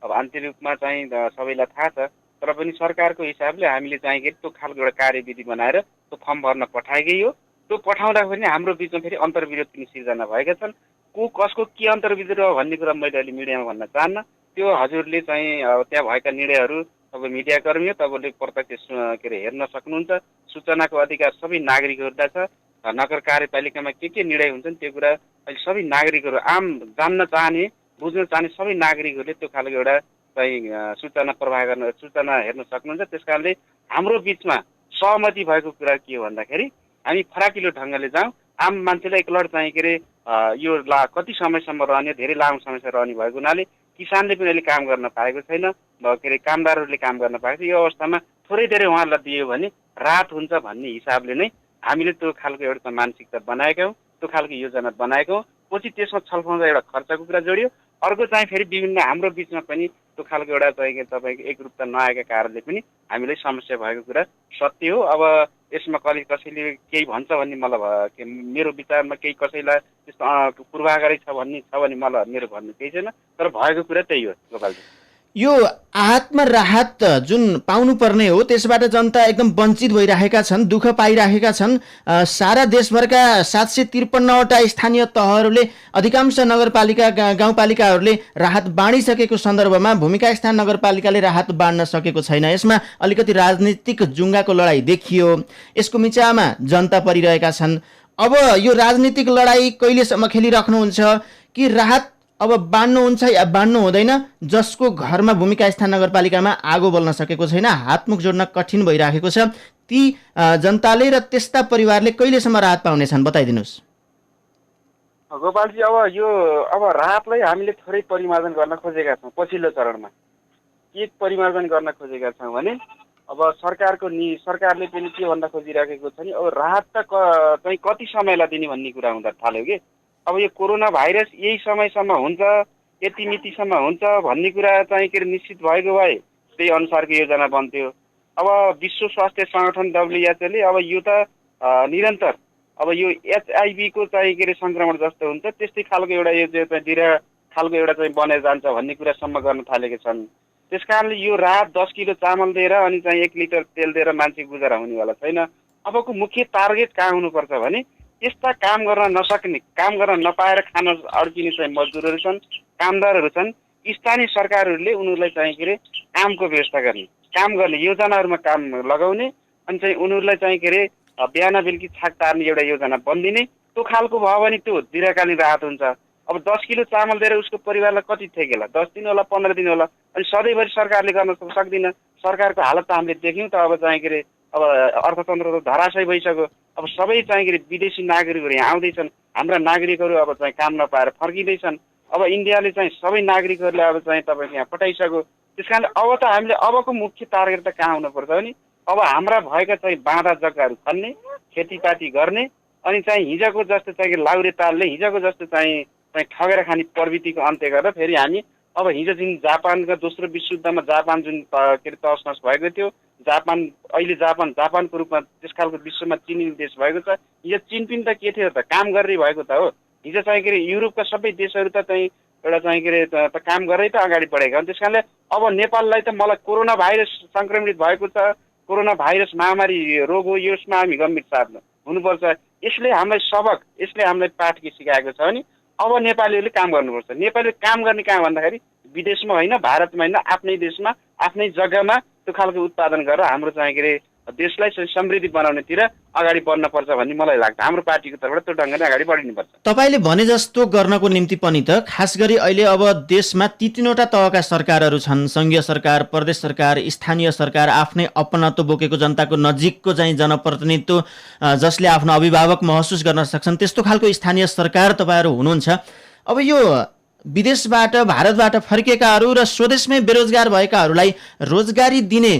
अब आन्तरिक रूपमा चाहिँ सबैलाई थाहा छ। तर पनि सरकारको हिसाबले हामीले चाहिँ त्यो खालको एउटा कार्यविधि बनाएर त्यो फर्म भर्न पठाएकै हो। त्यो पठाउँदाखेरि हाम्रो बिचमा फेरि अन्तर्विरोध पनि सिर्जना भएका छन्। कसको के अन्तर्विरोध रह्यो भन्ने कुरा मैले अहिले मिडियामा भन्न चाहन्न। त्यो हजुरले चाहिँ त्यहाँ भएका निर्णयहरू तपाईँ मिडियाकर्मी हो, तपाईँले प्रत्यक्ष के अरे हेर्न सक्नुहुन्छ। सूचनाको अधिकार सबै नागरिकहरूलाई छ। नगर कार्यपालिकामा के निर्णय हुन्छन् त्यो कुरा अहिले सबै नागरिकहरू आम जान्न चाहने बुझ्न चाहने सबै नागरिकहरूले त्यो खालको एउटा चाहिँ सूचना प्रवाह गर्न सूचना हेर्न सक्नुहुन्छ। त्यस कारणले हाम्रो बिचमा सहमति भएको कुरा के हो भन्दाखेरि हामी फराकिलो ढङ्गले जाउँ, आम मान्छेलाई एकलट चाहिँ के अरे यो कति समयसम्म रहने, धेरै लामो समयसम्म रहने भएको हुनाले किसानले पनि अहिले काम गर्न पाएको छैन, के अरे कामदारहरूले काम गर्न पाएको छ। यो अवस्थामा थोरै धेरै उहाँहरूलाई दियो भने राहत हुन्छ भन्ने हिसाबले नै हामीले त्यो खालको एउटा मानसिकता बनाएका हौँ, त्यो खालको योजना बनाएको हौँ। पछि त्यसमा छलफलमा एउटा खर्चको कुरा जोडियो, अर्को चाहिँ फेरि विभिन्न हाम्रो बिचमा पनि त्यो खालको एउटा चाहिँ तपाईँको एकरूपता नआएका कारणले पनि हामीलाई समस्या भएको कुरा सत्य हो। अब यसमा कसैले केही भन्छ भन्ने मलाई मेरो विचारमा केही कसैलाई त्यस्तो पूर्वाग्रही छ भने मलाई मेरो भन्नु केही छैन, तर भएको कुरा त्यही हो गोपालजी। यो आहतमा राहत जुन पाउनुपर्ने हो त्यसबाट जनता एकदम वञ्चित भइरहेका छन्, दुःख पाइरहेका छन्। सारा देशभरका 753वटा स्थानीय तहहरूले अधिकांश नगरपालिका गाउँपालिकाहरूले राहत बाँडिसकेको सन्दर्भमा भूमिका स्थान नगरपालिकाले राहत बाँड्न सकेको छैन। यसमा अलिकति राजनीतिक जुङ्गाको लडाईँ देखियो, यसको मिचामा जनता परिरहेका छन्। अब यो राजनीतिक लडाईँ कहिलेसम्म खेलिराख्नुहुन्छ कि राहत अब बाँड्नुहुन्छ या बाँड्नु हुँदैन? जसको घरमा भूमिका स्थान नगरपालिकामा आगो बल्न सकेको छैन, हातमुख जोड्न कठिन भइराखेको छ, ती जनताले र त्यस्ता परिवारले कहिलेसम्म राहत पाउनेछन् बताइदिनुहोस्। गोपालजी अब राहतलाई हामीले थोरै परिमार्जन गर्न खोजेका छौँ। पछिल्लो चरणमा के परिमार्जन गर्न खोजेका छौँ भने अब सरकारले पनि के भन्न खोजिराखेको छ नि, अब राहत त चाहिँ कति समयलाई दिने भन्ने कुरा हुँदा थाल्यो कि अब यो कोरोना भाइरस यही समयसम्म हुन्छ, यति मितिसम्म हुन्छ भन्ने कुरा चाहिँ के अरे निश्चित भएको भए त्यही अनुसारको योजना बन्थ्यो। अब विश्व स्वास्थ्य सङ्गठन WHO ले अब यो त निरन्तर अब यो HIV को चाहिँ के अरे सङ्क्रमण जस्तो हुन्छ त्यस्तै खालको एउटा यो चाहिँ दिरा खालको एउटा चाहिँ बनेर जान्छ भन्ने कुरासम्म गर्न थालेका छन्। त्यस कारणले यो रात 10 किलो चामल दिएर अनि चाहिँ 1 लिटर तेल दिएर मान्छे गुजारा हुनेवाला छैन। अबको मुख्य टार्गेट कहाँ हुनुपर्छ भने यस्ता काम गर्न नसक्ने, काम गर्न नपाएर खान अड्किने चाहिँ मजदुरहरू छन्, कामदारहरू छन्। स्थानीय सरकारहरूले उनीहरूलाई चाहिँ के अरे कामको व्यवस्था गर्ने योजनाहरूमा काम लगाउने अनि चाहिँ उनीहरूलाई चाहिँ के अरे बिहान बेलुकी छाक तार्ने एउटा योजना बनिदिने। त्यो खालको भयो भने त्यो दीर्घकालीन राहत हुन्छ। अब 10 किलो चामल दिएर उसको परिवारलाई कति ठेकेला, 10 दिन होला 15 दिन होला, अनि सधैँभरि सरकारले गर्न सक्दैन। सरकारको हालत त हामीले देख्यौँ त। अब चाहिँ के अरे अब अर्थतन्त्र त धराशयी भइसक्यो। अब सबै चाहिँ के अरे विदेशी नागरिकहरू यहाँ आउँदैछन्, हाम्रा नागरिकहरू अब चाहिँ काम नपाएर फर्किँदैछन्। अब इन्डियाले चाहिँ सबै नागरिकहरूलाई अब चाहिँ तपाईँको यहाँ पठाइसक्यो। त्यस कारणले अब त हामीले अबको मुख्य टार्गेट त कहाँ हुनुपर्छ भने अब हाम्रा भएका चाहिँ बाँधा जग्गाहरू खन्ने, खेतीपाती गर्ने अनि चाहिँ हिजोको जस्तो चाहिँ लाउरे तालले हिजोको जस्तो चाहिँ ठगेर खाने प्रवृत्तिको अन्त्य गरेर फेरि हामी अब हिजो जुन जापानको दोस्रो विश्वयुद्धमा जापान जुन के अरे तहस नहस भएको थियो, अहिले जापानको रूपमा त्यस खालको विश्वमा चिनिने देश भएको छ। हिजो चीन पनि त के थियो त, काम गरेर भएको त हो। हिजो चाहिँ के अरे युरोपका सबै देशहरू त चाहिँ एउटा चाहिँ के अरे त काम गरेरै त अगाडि बढेका हुन्। त्यस कारणले अब नेपाललाई त मलाई कोरोना भाइरस सङ्क्रमित भएको छ, कोरोना भाइरस महामारी रोग हो, यसमा हामी गम्भीर साथ हुनुपर्छ। यसले हामीलाई पाठ के सिकाएको छ भने अब नेपालीहरूले काम गर्नुपर्छ। नेपालीले काम गर्ने कहाँ भन्दाखेरि विदेशमा होइन, भारतमा होइन, आफ्नै देशमा आफ्नै जग्गामा त्यो खालको उत्पादन गरेर हाम्रो चाहिँ के अरे देशलाई समृद्धि बनाउनेतिर अगाडि बढ्नुपर्छ भन्ने मलाई लाग्छ। हाम्रो पार्टीको तर्फबाट त्यो ढङ्गले अगाडि बढिनुपर्छ। तपाईँले भने जस्तो गर्नको निम्ति पनि त खास गरी अहिले अब देशमा तीनवटा तहका सरकारहरू छन्, सङ्घीय सरकार, प्रदेश सरकार, स्थानीय सरकार, आफ्नै अपनत्व बोकेको जनताको नजिकको चाहिँ जनप्रतिनिधित्व जसले आफ्नो अभिभावक महसुस गर्न सक्छन् त्यस्तो खालको स्थानीय सरकार तपाईँहरू हुनुहुन्छ। अब यो विदेशबाट भारतबाट फर्केकाहरू र स्वदेशमै बेरोजगार भएकाहरूलाई रोजगारी दिने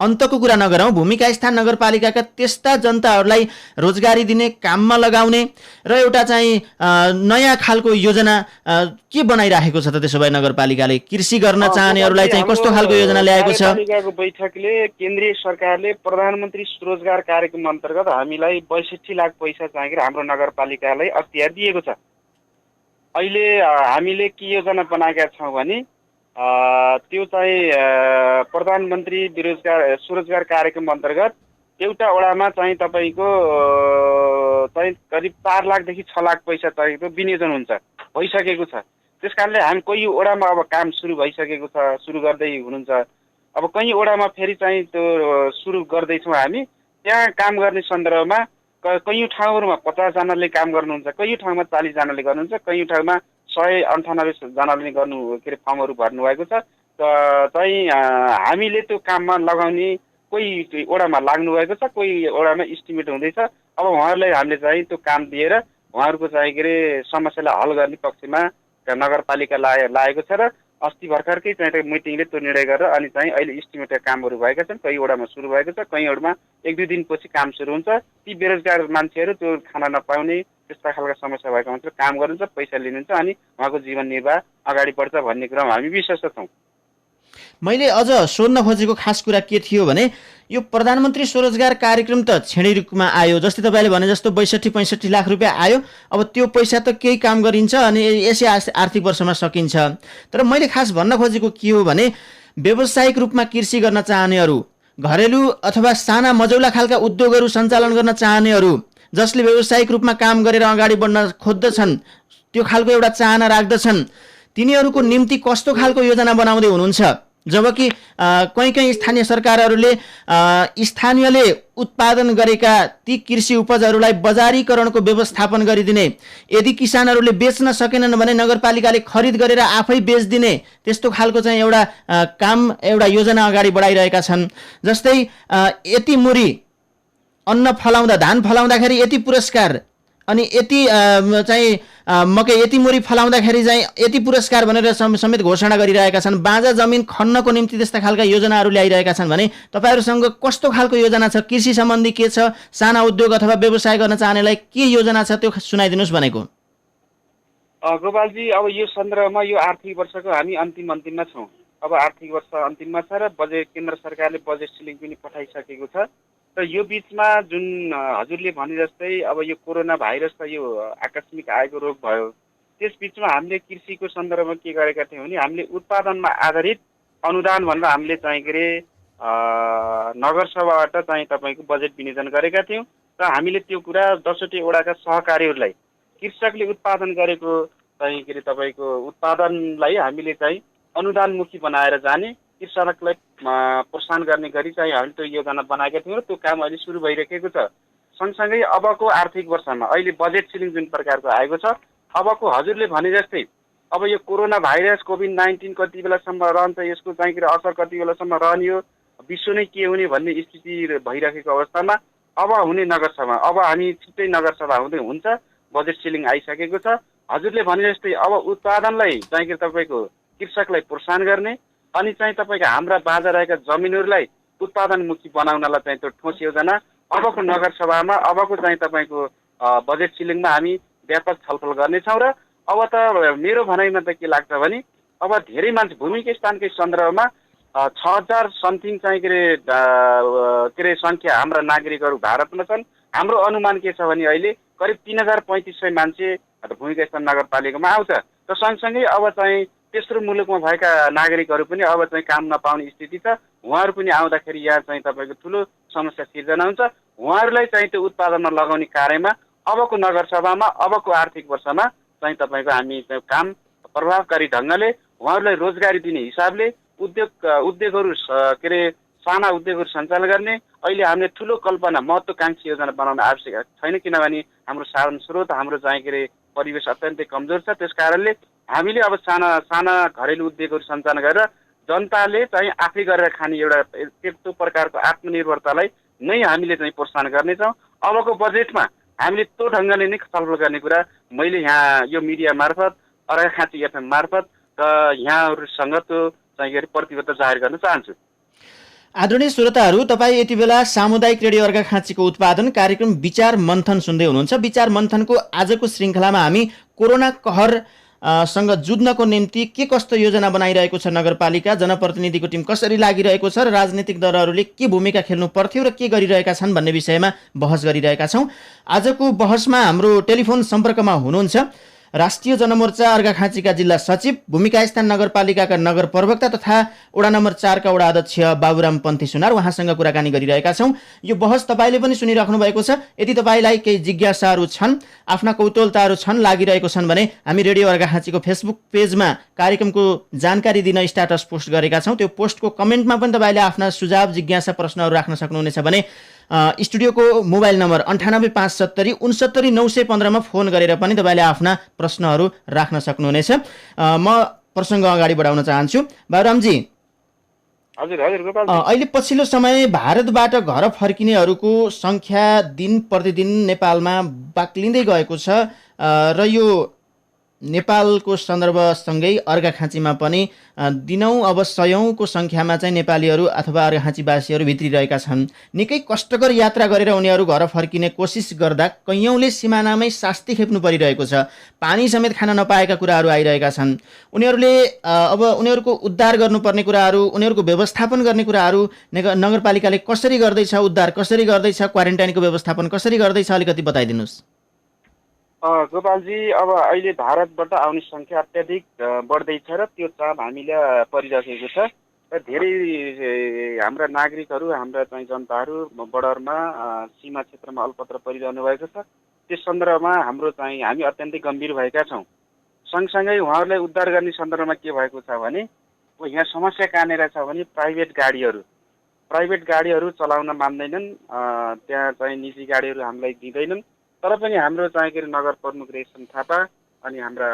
अन्तको कुरा नगरौँ, भूमिका स्थान नगरपालिकाका त्यस्ता जनताहरूलाई रोजगारी दिने, काममा लगाउने र एउटा चाहिँ नयाँ खालको योजना के बनाइराखेको छ त त्यसो भए नगरपालिकाले? कृषि गर्न चाहनेहरूलाई चाहिँ कस्तो खालको योजना ल्याएको छ? नगरपालिकाको बैठकले केन्द्रीय सरकारले प्रधानमन्त्री स्वरोजगार कार्यक्रम अन्तर्गत हामीलाई 62 लाख पैसा चाहिँ हाम्रो नगरपालिकालाई अख्तियार दिएको छ। अहिले हामीले के योजना बनाएका छौँ भने त्यो चाहिँ प्रधानमन्त्री स्वरोजगार कार्यक्रम अन्तर्गत एउटा वडामा चाहिँ तपाईँको चाहिँ करिब 4 लाखदेखि 6 लाख पैसा चाहिएको विनियोजन भइसकेको छ। त्यस कारणले हामी कोही वडामा अब काम सुरु भइसकेको छ, सुरु गर्दै हुनुहुन्छ। अब कहीँ वडामा फेरि चाहिँ त्यो सुरु गर्दैछौँ हामी। त्यहाँ काम गर्ने सन्दर्भमा कैयौँ ठाउँहरूमा 50 जनाले काम गर्नुहुन्छ, कैयौँ ठाउँमा 40 जनाले गर्नुहुन्छ, कैयौँ ठाउँमा 198 जनाले फर्महरू भर्नु भएको छ। चाहिँ हामीले त्यो काममा लगाउने कोही ओडामा लाग्नु भएको छ, कोही ओडामा इस्टिमेट हुँदैछ। अब उहाँहरूलाई हामीले चाहिँ त्यो काम दिएर उहाँहरूको चाहिँ समस्यालाई हल गर्ने पक्षमा नगरपालिका लागेको छ र अस्ति भर्खरकै चाहिँ मिटिङले त्यो निर्णय गरेर अनि चाहिँ अहिले इस्टिमेटका कामहरू भएका छन्। कहीँ वडामा सुरु भएको छ, कहीँ वडामा 1-2 दिनपछि काम सुरु हुन्छ। ती बेरोजगार मान्छेहरू त्यो खाना नपाउने त्यस्ता खालका समस्या भएको मान्छे काम गर्नुहुन्छ, पैसा लिनुहुन्छ अनि उहाँको जीवन निर्वाह अगाडि बढ्छ भन्ने कुरामा हामी विश्वस्त छौँ। मैले अझ सोध्न खोजेको खास कुरा के थियो भने यो प्रधानमन्त्री स्वरोजगार कार्यक्रम त छेडी रूपमा आयो, जस्तै तपाईँले भने जस्तो 62-65 लाख रुपियाँ आयो। अब त्यो पैसा त केही काम गरिन्छ अनि यसै आर्थिक वर्षमा सकिन्छ। तर मैले खास भन्न खोजेको के हो भने व्यावसायिक रूपमा कृषि गर्न चाहनेहरू, घरेलु अथवा साना मजौला खालका उद्योगहरू सञ्चालन गर्न चाहनेहरू, जसले व्यावसायिक रूपमा काम गरेर अगाडि बढ्न खोज्दछन्, त्यो खालको एउटा चाहना राख्दछन्, तिनीहरूको निम्ति कस्तो खालको योजना बनाउँदै हुनुहुन्छ? जबकि कहीँ स्थानीय सरकारहरूले स्थानीयले उत्पादन गरेका ती कृषि उपजहरूलाई बजारीकरणको व्यवस्थापन गरिदिने, यदि किसानहरूले बेच्न सकेनन् भने नगरपालिकाले खरिद गरेर आफै बेच्दिने, त्यस्तो खालको चाहिँ एउटा काम, एउटा योजना अगाडि बढाइरहेका छन्। जस्तै यति मुरी अन्न फलाउँदा, धान फलाउँदाखेरि यति पुरस्कार, अनि यति चाहिँ मकै यति मुरी फलाउँदाखेरि चाहिँ यति पुरस्कार भनेर समेत घोषणा गरिरहेका छन्। बाँझा जमिन खन्नको निम्ति त्यस्ता खालका योजनाहरू ल्याइरहेका छन् भने तपाईँहरूसँग कस्तो खालको योजना छ? कृषि सम्बन्धी के छ? साना उद्योग अथवा व्यवसाय गर्न चाहनेलाई के योजना छ त्यो सुनाइदिनुहोस् भनेको। गोपालजी, अब यो सन्दर्भमा यो आर्थिक वर्षको हामी अन्तिममा छौँ। अब आर्थिक वर्ष अन्तिममा छ र केन्द्र सरकारले बजेट सिलिङ पनि पठाइसकेको छ। र यो बिचमा जुन हजुरले भने जस्तै अब यो कोरोना भाइरस त यो आकस्मिक आएको रोग भयो, त्यस बिचमा हामीले कृषिको सन्दर्भमा के गरेका थियौँ भने हामीले उत्पादनमा आधारित अनुदान भनेर हामीले चाहिँ नगरसभाबाट चाहिँ तपाईँको बजेट विनियोजन गरेका थियौँ। र हामीले त्यो कुरा 10वटै वडाका सहकारीहरूलाई कृषकले उत्पादन गरेको चाहिँ तपाईँको उत्पादनलाई हामीले चाहिँ अनुदानमुखी बनाएर जाने, कृषकलाई प्रोत्साहन गर्ने गरी चाहिँ हामीले त्यो योजना बनाएका थियौँ र त्यो काम अहिले सुरु भइरहेको छ। सँगसँगै अबको आर्थिक वर्षमा अहिले बजेट सिलिङ जुन प्रकारको आएको छ, अबको हजुरले भने जस्तै अब यो कोरोना भाइरस कोभिड-19 कति बेलासम्म रहन्छ, यसको चाहिँ असर कति बेलासम्म रहने हो, विश्व नै के हुने भन्ने स्थिति भइरहेको अवस्थामा अब हुने नगरसभा, अब हामी छिट्टै नगरसभा हुन्छ, बजेट सिलिङ आइसकेको छ। हजुरले भने जस्तै अब उत्पादनलाई चाहिँ तपाईँको कृषकलाई प्रोत्साहन गर्ने अनि चाहिँ तपाईँको हाम्रा बाँझा रहेका जमिनहरूलाई उत्पादनमुखी बनाउनलाई चाहिँ त्यो ठोस योजना अबको नगरसभामा, अबको चाहिँ तपाईँको बजेट सिलिङमा हामी व्यापक छलफल गर्नेछौँ। र अब त मेरो भनाइमा त के लाग्छ भने अब धेरै मान्छे भूमिका स्थानकै सन्दर्भमा 6000 समथिङ चाहिँ सङ्ख्या हाम्रा नागरिकहरू भारतमा छन्। हाम्रो अनुमान के छ भने अहिले करिब 3500 मान्छे भूमिका स्थान नगरपालिकामा आउँछ। र सँगसँगै अब चाहिँ तेस्रो मुलुकमा भएका नागरिकहरू पनि अब चाहिँ काम नपाउने स्थिति छ। उहाँहरू पनि आउँदाखेरि यहाँ चाहिँ तपाईँको ठुलो समस्या सिर्जना हुन्छ। उहाँहरूलाई चाहिँ त्यो उत्पादनमा लगाउने कार्यमा अबको नगरसभामा, अबको आर्थिक वर्षमा चाहिँ तपाईँको हामी काम प्रभावकारी ढङ्गले उहाँहरूलाई रोजगारी दिने हिसाबले उद्योगहरू साना उद्योगहरू सञ्चालन गर्ने अहिले हामीले ठुलो कल्पना, महत्त्वकाङ्क्षी योजना बनाउन आवश्यक छैन, किनभने हाम्रो साधन स्रोत, हाम्रो चाहिँ परिवेश अत्यन्तै कमजोर छ। त्यस कारणले हामीले अब साना घरेलु उद्योगहरू सञ्चालन गरेर जनताले चाहिँ आफै गरेर खाने एउटा त्यस्तो प्रकारको आत्मनिर्भरतालाई नै हामीले चाहिँ प्रोत्साहन गर्नेछौँ। अबको बजेटमा हामीले त्यो ढङ्गले नै छलफल गर्ने कुरा मैले यहाँ यो मिडिया मार्फत, अर्घाखाँची एफएम मार्फत र यहाँहरूसँग त्यो चाहिँ प्रतिबद्धता जाहेर गर्न चाहन्छु। आदरणीय श्रोताहरू, तपाईँ यति बेला सामुदायिक रेडियो अर्घाखाँचीको उत्पादन कार्यक्रम विचार मन्थन सुन्दै हुनुहुन्छ। विचार मन्थनको आजको श्रृङ्खलामा हामी कोरोना कहर सँग जुझ्नको निम्ति के कस्तो योजना बनाइरहेको छ नगरपालिका, जनप्रतिनिधिको टिम कसरी लागिरहेको छ र राजनीतिक दलहरूले के भूमिका खेल्नु पर्थ्यो र के गरिरहेका छन् भन्ने विषयमा बहस गरिरहेका छौँ। आजको बहसमा हाम्रो टेलिफोन सम्पर्कमा हुनुहुन्छ राष्ट्रिय जनमोर्चा अर्घाखाँचीका जिल्ला सचिव, भूमिका स्थान नगरपालिकाका नगर प्रवक्ता तथा वडा नम्बर 4 का वडा अध्यक्ष बाबुराम पन्थी सुनार। उहाँसँग कुराकानी गरिरहेका छौँ। यो बहस तपाईँले पनि सुनिराख्नु भएको छ। यदि तपाईँलाई केही जिज्ञासाहरू छन्, आफ्ना कौतूहलताहरू छन्, लागिरहेको छन् भने हामी रेडियो अर्घाखाँचीको फेसबुक पेजमा कार्यक्रमको जानकारी दिन स्ट्याटस पोस्ट गरेका छौँ। त्यो पोस्टको कमेन्टमा पनि तपाईँले आफ्ना सुझाव, जिज्ञासा, प्रश्नहरू राख्न सक्नुहुनेछ भने स्टुडियोको मोबाइल नम्बर 9857069915 फोन गरेर पनि तपाईँले आफ्ना प्रश्नहरू राख्न सक्नुहुनेछ। म प्रसङ्ग अगाडि बढाउन चाहन्छु। बाबुरामजी, हजुर हजुर गोपालजी, अहिले पछिल्लो समय भारतबाट घर फर्किनेहरूको सङ्ख्या दिन प्रतिदिन नेपालमा बाक्लिँदै गएको छ र यो नेपालको सन्दर्भसँगै अर्घाखाँचीमा पनि दिनौँ अब सयौँको सङ्ख्यामा चाहिँ नेपालीहरू अथवा अर्घाखाँचीवासीहरू भित्रिरहेका छन्। निकै कष्टकर यात्रा गरेर उनीहरू घर फर्किने कोसिस गर्दा कैयौँले सिमानामै शास्ति खेप्नु परिरहेको छ। पानी समेत खान नपाएका कुराहरू आइरहेका छन्। उनीहरूले अब उनीहरूको उद्धार गर्नुपर्ने कुराहरू, उनीहरूको व्यवस्थापन गर्ने कुराहरू नगरपालिकाले कसरी गर्दैछ, उद्धार कसरी गर्दैछ, क्वारेन्टाइनको व्यवस्थापन कसरी गर्दैछ, अलिकति बताइदिनुहोस्। गोपालजी, अब अहिले भारतबाट आउने सङ्ख्या अत्याधिक बढ्दैछ र त्यो चाप हामीलाई परिरहेको छ र धेरै हाम्रा नागरिकहरू, हाम्रा चाहिँ जनताहरू बर्डरमा सीमा क्षेत्रमा अल्पत्र परिरहनु भएको छ। त्यस सन्दर्भमा हाम्रो चाहिँ हामी अत्यन्तै गम्भीर भएका छौँ। सँगसँगै उहाँहरूलाई उद्धार गर्ने सन्दर्भमा के भएको छ भने यहाँ समस्या कहाँनिर छ भने प्राइभेट गाडीहरू चलाउन मान्दैनन्। त्यहाँ चाहिँ निजी गाडीहरू हामीलाई दिँदैनन्। तर पनि हाम्रो चाहिँ के अरे नगर प्रमुख रेशम थापा अनि हाम्रा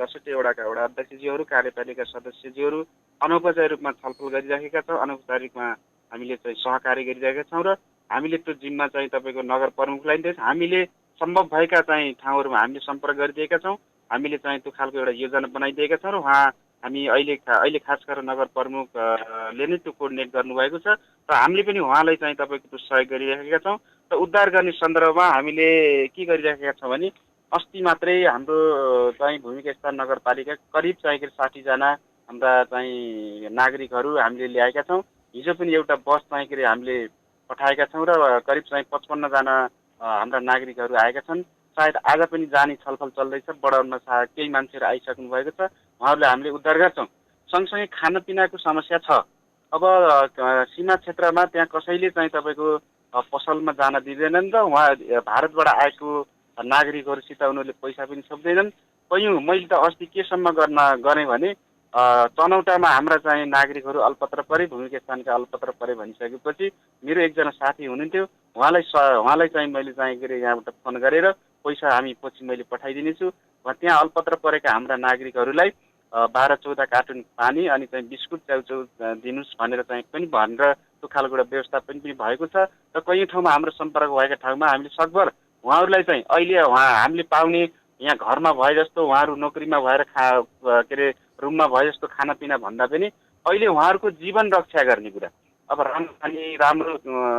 ६० वडाका वडा अध्यक्षज्यूहरू, कार्यपालिका सदस्यज्यूहरू अनौपचारिक रूपमा छलफल गरिराखेका छौँ। अनौपचारिक रूपमा हामीले चाहिँ सहकार्य गरिरहेका छौँ र हामीले त्यो जिम्मा चाहिँ तपाईँको नगर प्रमुखलाई दिँदैछ। हामीले सम्भव भएका चाहिँ ठाउँहरूमा हामीले सम्पर्क गरिदिएका छौँ। हामीले चाहिँ त्यो खालको एउटा योजना बनाइदिएका छौँ र उहाँ हामी अहिले खास गरेर नगर प्रमुखले नै त्यो कोर्डिनेट गर्नुभएको छ र हामीले पनि उहाँलाई चाहिँ तपाईँको त्यो सहयोग गरिरहेका छौँ। र उद्धार गर्ने सन्दर्भमा हामीले के गरिरहेका छौँ भने अस्ति मात्रै हाम्रो चाहिँ भूमिका स्थान नगरपालिका करिब चाहिँ 60 जना हाम्रा चाहिँ नागरिकहरू हामीले ल्याएका छौँ। हिजो पनि एउटा बस चाहिँ के अरे हामीले पठाएका छौँ र करिब चाहिँ 55 जना हाम्रा नागरिकहरू आएका छन्। सायद आज पनि जाने छलफल चल्दैछ। बडरमा केही मान्छेहरू आइसक्नु भएको छ, उहाँहरूलाई हामीले उद्धार गर्छौँ। सँगसँगै खानापिनाको समस्या छ। अब सीमा क्षेत्रमा त्यहाँ कसैले चाहिँ तपाईँको पसलमा जान दिँदैनन् र उहाँ भारतबाट आएको नागरिकहरूसित उनीहरूले पैसा पनि छोप्दैनन्। मैले त अस्ति केसम्म गरेँ भने चनौटामा हाम्रा चाहिँ नागरिकहरू अल्पत्र परे, भूमिका स्थानका अल्पत्र परे भनिसकेपछि मेरो एकजना साथी हुनुहुन्थ्यो, उहाँलाई चाहिँ मैले चाहिँ के अरे यहाँबाट फोन गरेर पैसा हामी पछि मैले पठाइदिनेछु। त्यहाँ अल्पत्र परेका हाम्रा नागरिकहरूलाई 12-14 कार्टुन पानी अनि चाहिँ बिस्कुट च्याउच्याउ दिनुहोस् भनेर चाहिँ पनि भनेर त्यो खालको एउटा व्यवस्थापन पनि भएको छ। र कयौँ ठाउँमा हाम्रो सम्पर्क भएका ठाउँमा हामीले सकभर उहाँहरूलाई चाहिँ अहिले हामीले पाउने यहाँ घरमा भए जस्तो उहाँहरू नोकरीमा भएर के अरे रुममा भए जस्तो खानापिना भन्दा पनि अहिले उहाँहरूको जीवन रक्षा गर्ने कुरा, अब राम्रो खाने राम्रो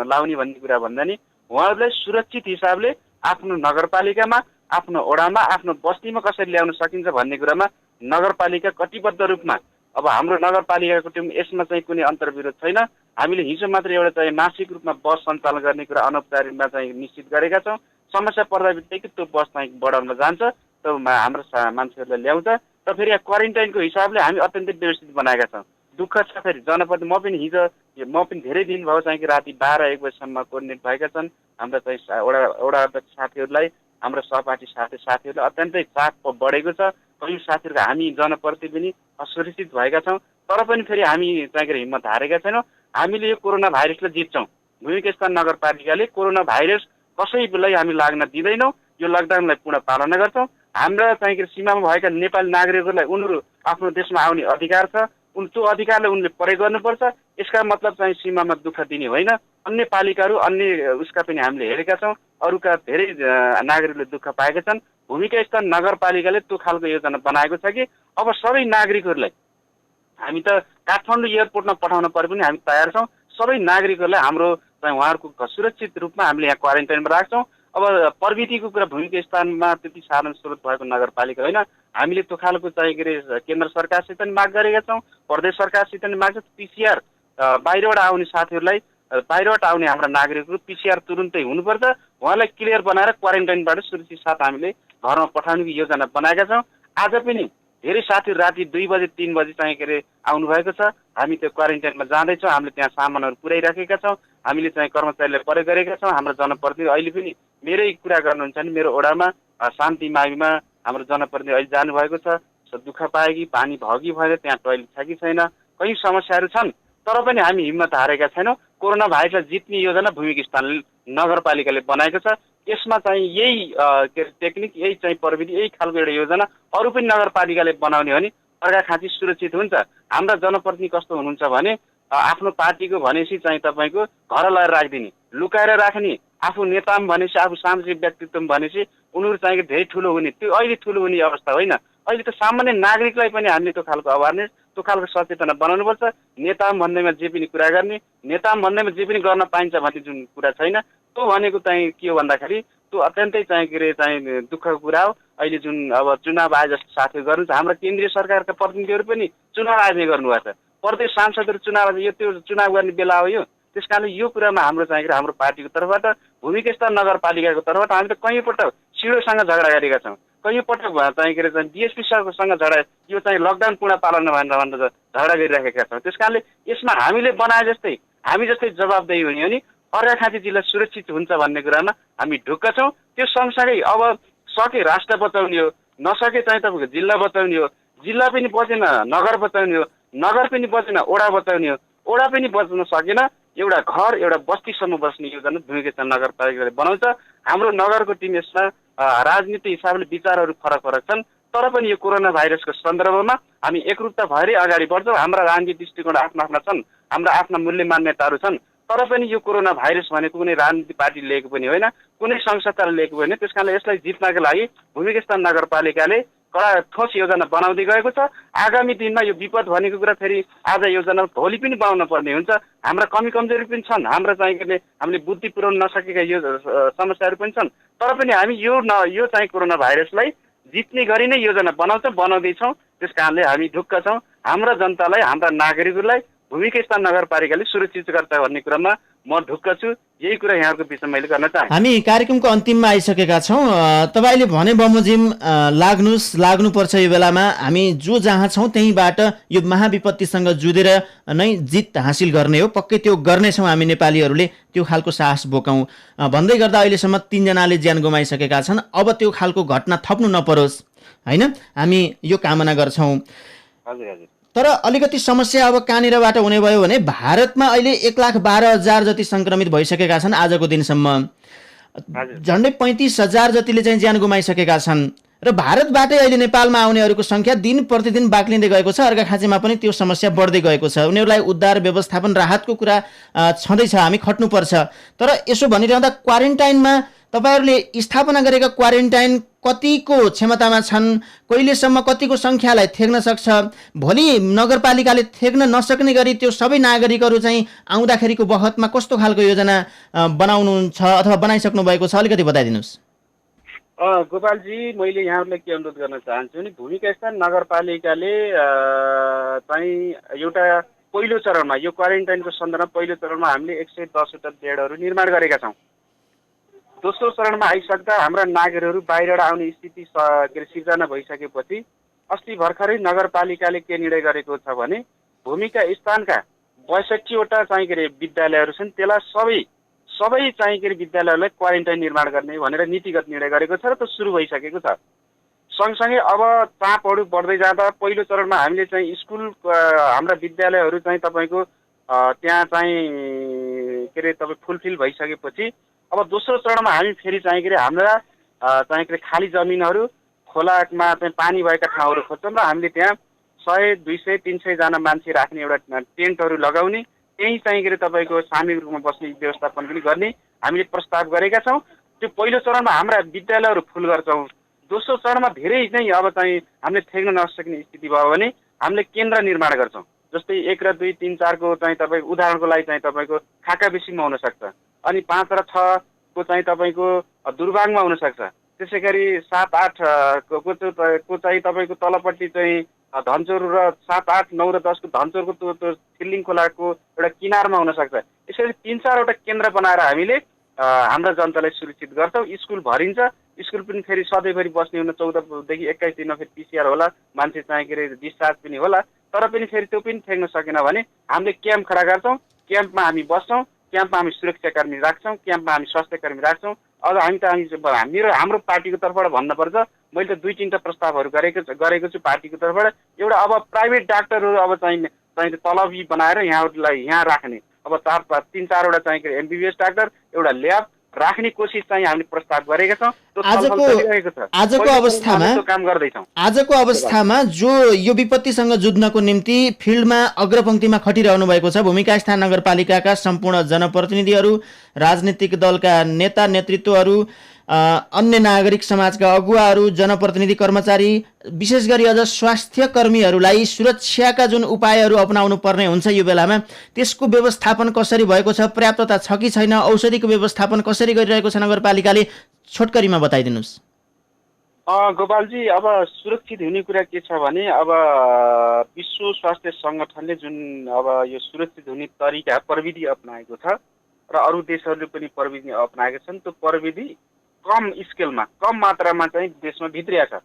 लाउने भन्ने कुरा भन्दा नि उहाँहरूलाई सुरक्षित हिसाबले आफ्नो नगरपालिकामा, आफ्नो वडामा, आफ्नो बस्तीमा कसरी ल्याउन सकिन्छ भन्ने कुरामा नगरपालिका कटिबद्ध रूपमा, अब हाम्रो नगरपालिकाको टिम यसमा चाहिँ कुनै अन्तर्विरोध छैन। हामीले हिजो मात्र एउटा चाहिँ मासिक रूपमा बस सञ्चालन गर्ने कुरा अनौपचारिकमा चाहिँ निश्चित गरेका छौँ। समस्या पर्दा बित्तिकै त्यो बस चाहिँ बडरमा जान्छ, त्यो हाम्रो मान्छेहरूलाई ल्याउँछ र फेरि यहाँ क्वारेन्टाइनको हिसाबले हामी अत्यन्तै व्यवस्थित बनाएका छौँ। दुःख छ फेरि जनप्रति म पनि धेरै दिन भयो चाहिँ कि राति 12-1 बजीसम्म कोर्डिनेट भएका छन्। हाम्रा चाहिँ वडा अध्यक्ष साथीहरूलाई, हाम्रो सहपाठी साथीहरूलाई अत्यन्तै चाप बढेको छ। कयौँ साथीहरूको हामी जनप्रति पनि असुरक्षित भएका छौँ। तर पनि फेरि हामी चाहिँ हिम्मत हारेका छैनौँ। हामीले यो कोरोना भाइरसलाई जित्छौँ। भूमिका स्थान नगरपालिकाले कोरोना भाइरस कसैलाई हामी लाग्न दिँदैनौँ। यो लकडाउनलाई पूर्ण पालना गर्छौँ। हाम्रा चाहिँ सीमामा भएका नेपाली नागरिकहरूलाई उनीहरू आफ्नो देशमा आउने अधिकार छ। त्यो अधिकारलाई उनले प्रयोग गर्नुपर्छ। यसका मतलब चाहिँ सीमामा दुःख दिने होइन। अन्य पालिकाहरू, अन्य उसका पनि हामीले हेरेका छौँ। अरूका धेरै नागरिकले दुःख पाएका छन्। भूमिका स्थान नगरपालिकाले त्यो खालको योजना बनाएको छ कि अब सबै नागरिकहरूलाई हामी त काठमाडौँ एयरपोर्टमा पठाउन परे पनि हामी तयार छौँ। सबै नागरिकहरूलाई हाम्रो चाहिँ उहाँहरूको सुरक्षित रूपमा हामीले यहाँ क्वारेन्टाइनमा राख्छौँ। अब प्रविधिको कुरा भूमिका स्थानमा त्यति साधन स्रोत भएको नगरपालिका होइन। हामीले त्यो खालको चाहिँ के अरे केन्द्र सरकारसित पनि माग गरेका छौँ, प्रदेश सरकारसित पनि माग छ। पिसिआर बाहिरबाट आउने साथीहरूलाई, बाहिरबाट आउने हाम्रा नागरिकहरू पिसिआर तुरुन्तै हुनुपर्छ। उहाँलाई क्लियर बनाएर क्वारेन्टाइनबाट सुरक्षित साथ हामीले घरमा पठाउने योजना बनाएका छौँ। आज पनि धेरै साथीहरू राति 2 बजे 3 बजे चाहिँ के अरे आउनुभएको छ। हामी त्यो क्वारेन्टाइनमा जाँदैछौँ। हामीले त्यहाँ सामानहरू पुर्याइराखेका छौँ। हामीले चाहिँ कर्मचारीलाई प्रयोग गरेका छौँ। हाम्रो जनप्रतिनिधि अहिले पनि मेरै कुरा गर्नुहुन्छ भने मेरो वडामा शान्ति माविमा हाम्रो जनप्रतिनिधि अहिले जानुभएको छ। दुःख पाए कि पानी भयो कि भएन, त्यहाँ टोइलेट छ कि छैन, कयौँ समस्याहरू छन्। तर पनि हामी हिम्मत हारेका छैनौँ। कोरोना भाइरसलाई जित्ने योजना भूमिका स्थान नगरपालिकाले बनाएको छ। यसमा चाहिँ यही के अरे टेक्निक, यही चाहिँ प्रविधि, यही खालको एउटा योजना अरू पनि नगरपालिकाले बनाउने हो भने अर्घाखाँची सुरक्षित हुन्छ। हाम्रा जनप्रतिनिधि कस्तो हुनुहुन्छ भने आफ्नो पार्टीको भनेपछि चाहिँ तपाईँको घर लगाएर राखिदिने, लुकाएर राख्ने, आफू नेताम भनेपछि, आफू सामाजिक व्यक्तित्व भनेपछि उनीहरू चाहिँ धेरै ठुलो हुने, त्यो अहिले ठुलो हुने अवस्था होइन। अहिले त सामान्य नागरिकलाई पनि हामीले त्यो खालको अवेरनेस, त्यो खालको सचेतना बनाउनुपर्छ। नेताम भन्दैमा जे पनि कुरा गर्ने, नेताम भन्दैमा जे पनि गर्न पाइन्छ भन्ने जुन कुरा छैन, त्यो भनेको चाहिँ के हो भन्दाखेरि त्यो अत्यन्तै चाहिँ के अरे चाहिँ दुःखको कुरा हो। अहिले जुन अब चुनाव आए जस्तो साथीहरू गर्नु छ, हाम्रा केन्द्रीय सरकारका प्रतिनिधिहरू पनि चुनाव आयोजना गर्नुभएको छ। प्रदेश सांसदहरू चुनाव, यो त्यो चुनाव गर्ने बेला हो यो। त्यस कारणले यो कुरामा हाम्रो चाहिँ हाम्रो पार्टीको तर्फबाट, भूमिका स्थान नगरपालिकाको तर्फबाट हामीले कैयौँपटक सिडोसँग झगडा गरेका छौँ, कैयौँपटक चाहिँ के अरे चाहिँ डिएसपी सरसँग झगडा, यो चाहिँ लकडाउन पूर्ण पालन भनेर झगडा गरिराखेका छौँ। त्यस कारणले यसमा हामीले बनाए जस्तै, हामी जस्तै जवाबदेही हुने हो नि अर्घाखाँची जिल्ला सुरक्षित हुन्छ भन्ने कुरामा हामी ढुक्क छौँ। त्यो सँगसँगै अब सके राष्ट्र बचाउने हो, नसके चाहिँ तपाईँको जिल्ला बचाउने हो, जिल्ला पनि बचेन नगर बचाउने हो, नगर पनि बचेन ओडा बचाउने हो, ओडा पनि बच्न सकेन एउटा घर एउटा बस्तीसम्म बस्ने योजना भूमिका स्थान नगरपालिकाले बनाउँछ। हाम्रो नगरको टिम यसमा राजनीतिक हिसाबले विचारहरू फरक फरक छन्, तर पनि यो कोरोना भाइरसको सन्दर्भमा हामी एकरूपता भएरै अगाडि बढ्छौँ। हाम्रा राजनीतिक दृष्टिकोण आफ्ना आफ्ना छन्, हाम्रा आफ्ना मूल्य मान्यताहरू छन्, तर पनि यो कोरोना भाइरस भनेको कुनै राजनीतिक पार्टी लिएको पनि होइन, कुनै सङ्घ संस्थाले लिएको पनि होइन। त्यस कारणले यसलाई जित्नका लागि भूमिका स्थान नगरपालिकाले कडा ठोस योजना बनाउँदै गएको छ। आगामी दिनमा यो विपद भनेको कुरा फेरि आज योजना भोलि पनि बनाउन पर्ने हुन्छ। हाम्रा कमी कमजोरी पनि छन्, हाम्रा चाहिँ के अरे हामीले बुद्धि पुर्याउन नसकेका यो समस्याहरू पनि छन्, तर पनि हामी यो चाहिँ कोरोना भाइरसलाई जित्ने गरी नै योजना बनाउँदैछौँ। त्यस कारणले हामी ढुक्क छौँ। हाम्रा जनतालाई, हाम्रा नागरिकहरूलाई भूमिका स्थान नगरपालिकाले सुरक्षित गर्छ भन्ने कुरामा म ढुक्क छु। यही कुरा यहाँको विषयमा मैले गर्न चाहन्छु। हामी कार्यक्रमको अन्तिममा आइसकेका छौँ। तपाईँले भने बमोजिम लाग्नुपर्छ। यो बेलामा हामी जो जहाँ छौँ त्यहीँबाट यो महाविपत्तिसँग जुधेर नै जित हासिल गर्ने हो। पक्कै त्यो गर्नेछौँ हामी नेपालीहरूले, त्यो खालको साहस बोकाउँ। भन्दै गर्दा अहिलेसम्म 3 जनाले ज्यान गुमाइसकेका छन्। अब त्यो खालको घटना थप्नु नपरोस् होइन, हामी यो कामना गर्छौँ। हजुर हजुर। तर अलिकति समस्या अब कहाँनिरबाट हुने भयो भने भारतमा अहिले 1,12,000 जति सङ्क्रमित भइसकेका छन् आजको दिनसम्म। झन्डै 35,000 जतिले चाहिँ ज्यान गुमाइसकेका छन् र भारतबाटै अहिले नेपालमा आउनेहरूको सङ्ख्या दिन प्रतिदिन बाक्लिँदै गएको छ। अर्घाखाँचीमा पनि त्यो समस्या बढ्दै गएको छ। उनीहरूलाई उद्धार व्यवस्थापन राहतको कुरा छँदैछ, हामी खट्नुपर्छ। तर यसो भनिरहँदा क्वारेन्टाइनमा तपाईँहरूले स्थापना गरेका क्वारेन्टाइन कतिको क्षमतामा छन्, कहिलेसम्म कतिको सङ्ख्यालाई थेग्न सक्छ, भोलि नगरपालिकाले थेग्न नसक्ने गरी त्यो सबै नागरिकहरू चाहिँ आउँदाखेरिको बखतमा कस्तो खालको योजना बनाउनुहुन्छ अथवा बनाइसक्नु भएको छ, अलिकति बताइदिनुहोस्। गोपालजी, मैले यहाँहरूलाई के अनुरोध गर्न चाहन्छु भने भूमिका स्थान नगरपालिकाले चाहिँ एउटा पहिलो चरणमा यो क्वारेन्टाइनको सन्दर्भमा पहिलो चरणमा हामीले 110वटा बेडहरू निर्माण गरेका छौँ। दोस्रो चरणमा आइसक्दा हाम्रा नागरिकहरू बाहिरबाट आउने स्थिति के अरे सिर्जना भइसकेपछि अस्ति भर्खरै नगरपालिकाले के निर्णय गरेको छ भने भूमिका स्थानका 62वटा चाहिँ के अरे विद्यालयहरू छन्, त्यसलाई सबै चाहिँ के अरे विद्यालयहरूलाई क्वारेन्टाइन निर्माण गर्ने भनेर नीतिगत निर्णय गरेको छ र त्यो सुरु भइसकेको छ। सँगसँगै अब चापहरू बढ्दै जाँदा पहिलो चरणमा हामीले चाहिँ स्कुल हाम्रा विद्यालयहरू चाहिँ तपाईँको त्यहाँ चाहिँ के अरे तपाईँ फुलफिल भइसकेपछि अब दोस्रो चरणमा हामी फेरि चाहिँ के अरे हाम्रा चाहिँ के अरे खाली जमिनहरू खोलामा चाहिँ पानी भएका ठाउँहरू खोज्छौँ र हामीले त्यहाँ 100, 200, 300 जना मान्छे राख्ने एउटा टेन्टहरू लगाउने, त्यही चाहिँ के अरे तपाईँको सामूहिक रूपमा बस्ने व्यवस्थापन पनि गर्ने हामीले प्रस्ताव गरेका छौँ। त्यो पहिलो चरणमा हाम्रा विद्यालयहरू फुल गर्छौँ। दोस्रो चरणमा धेरै नै अब चाहिँ हामीले थेग्न नसक्ने स्थिति भयो भने हामीले केन्द्र निर्माण गर्छौँ। जस्तै 1 र 2, 3, 4 को चाहिँ तपाईँको उदाहरणको लागि चाहिँ तपाईँको खाका बेसीमा हुनसक्छ, अनि 5 र 6 को चाहिँ तपाईँको दुर्बाङमा हुनसक्छ, त्यसै गरी 7, 8 को चाहिँ तपाईँको तलपट्टि चाहिँ धनचौर र 7, 8, 9 र 10 को धनचौरको त्यो थिल्लिङ खोलाको एउटा किनारमा हुनसक्छ। यसरी 3-4वटा केन्द्र बनाएर हामीले हाम्रा जनतालाई सुरक्षित गर्छौँ। स्कुल भरिन्छ, स्कुल पनि फेरि सधैँभरि बस्ने हुन 14 देखि 21 दिनमा फेरि पिसिआर होला, मान्छे चाहिँ के अरे डिस्चार्ज पनि होला, तर पनि फेरि त्यो पनि थेग्न सकेन भने हामीले क्याम्प खडा गर्छौँ। क्याम्पमा हामी बस्छौँ, क्याम्पमा हामी सुरक्षाकर्मी राख्छौँ, क्याम्पमा हामी स्वास्थ्यकर्मी राख्छौँ। अब हाम्रो पार्टीको तर्फबाट भन्नुपर्छ, मैले त 2-3टा प्रस्तावहरू गरेको छु पार्टीको तर्फबाट। एउटा अब प्राइभेट डाक्टरहरू अब चाहिँ चाहिँ तलबी बनाएर यहाँहरूलाई यहाँ राख्ने, अब 3-4वटा चाहिँ एमबिबिएस डाक्टर, एउटा ल्याब राख्ने कोसिस चाहिँ हामीले प्रस्ताव गरेका छौँ। त्यो छलफल चलिरहेको छ। आजको अवस्थामा जो यो विपत्तिसँग जुझ्नको निम्ति फिल्डमा अग्रपङ्क्तिमा खटिरहनु भएको छ भूमिका स्थान नगरपालिकाका सम्पूर्ण जनप्रतिनिधिहरू, राजनीतिक दलका नेता नेतृत्वहरू, अन्य नागरिक समाजका अगुवाहरू, जनप्रतिनिधि, कर्मचारी, विशेष गरी अझ स्वास्थ्य कर्मीहरूलाई सुरक्षाका जुन उपायहरू अपनाउनु पर्ने हुन्छ यो बेलामा त्यसको व्यवस्थापन कसरी भएको छ, पर्याप्तता छ कि छैन, औषधिको व्यवस्थापन कसरी गरिरहेको छ नगरपालिकाले, छोटकरीमा बताइदिनुहोस्। गोपालजी, अब सुरक्षित हुने कुरा के छ भने अब विश्व स्वास्थ्य सङ्गठनले जुन अब यो सुरक्षित हुने तरिका प्रविधि अपनाएको छ र अरू देशहरूले पनि प्रविधि अपनाएका छन्। त्यो प्रविधि कम स्केलमा, कम मात्रामा चाहिँ देशमा भित्रिया छ।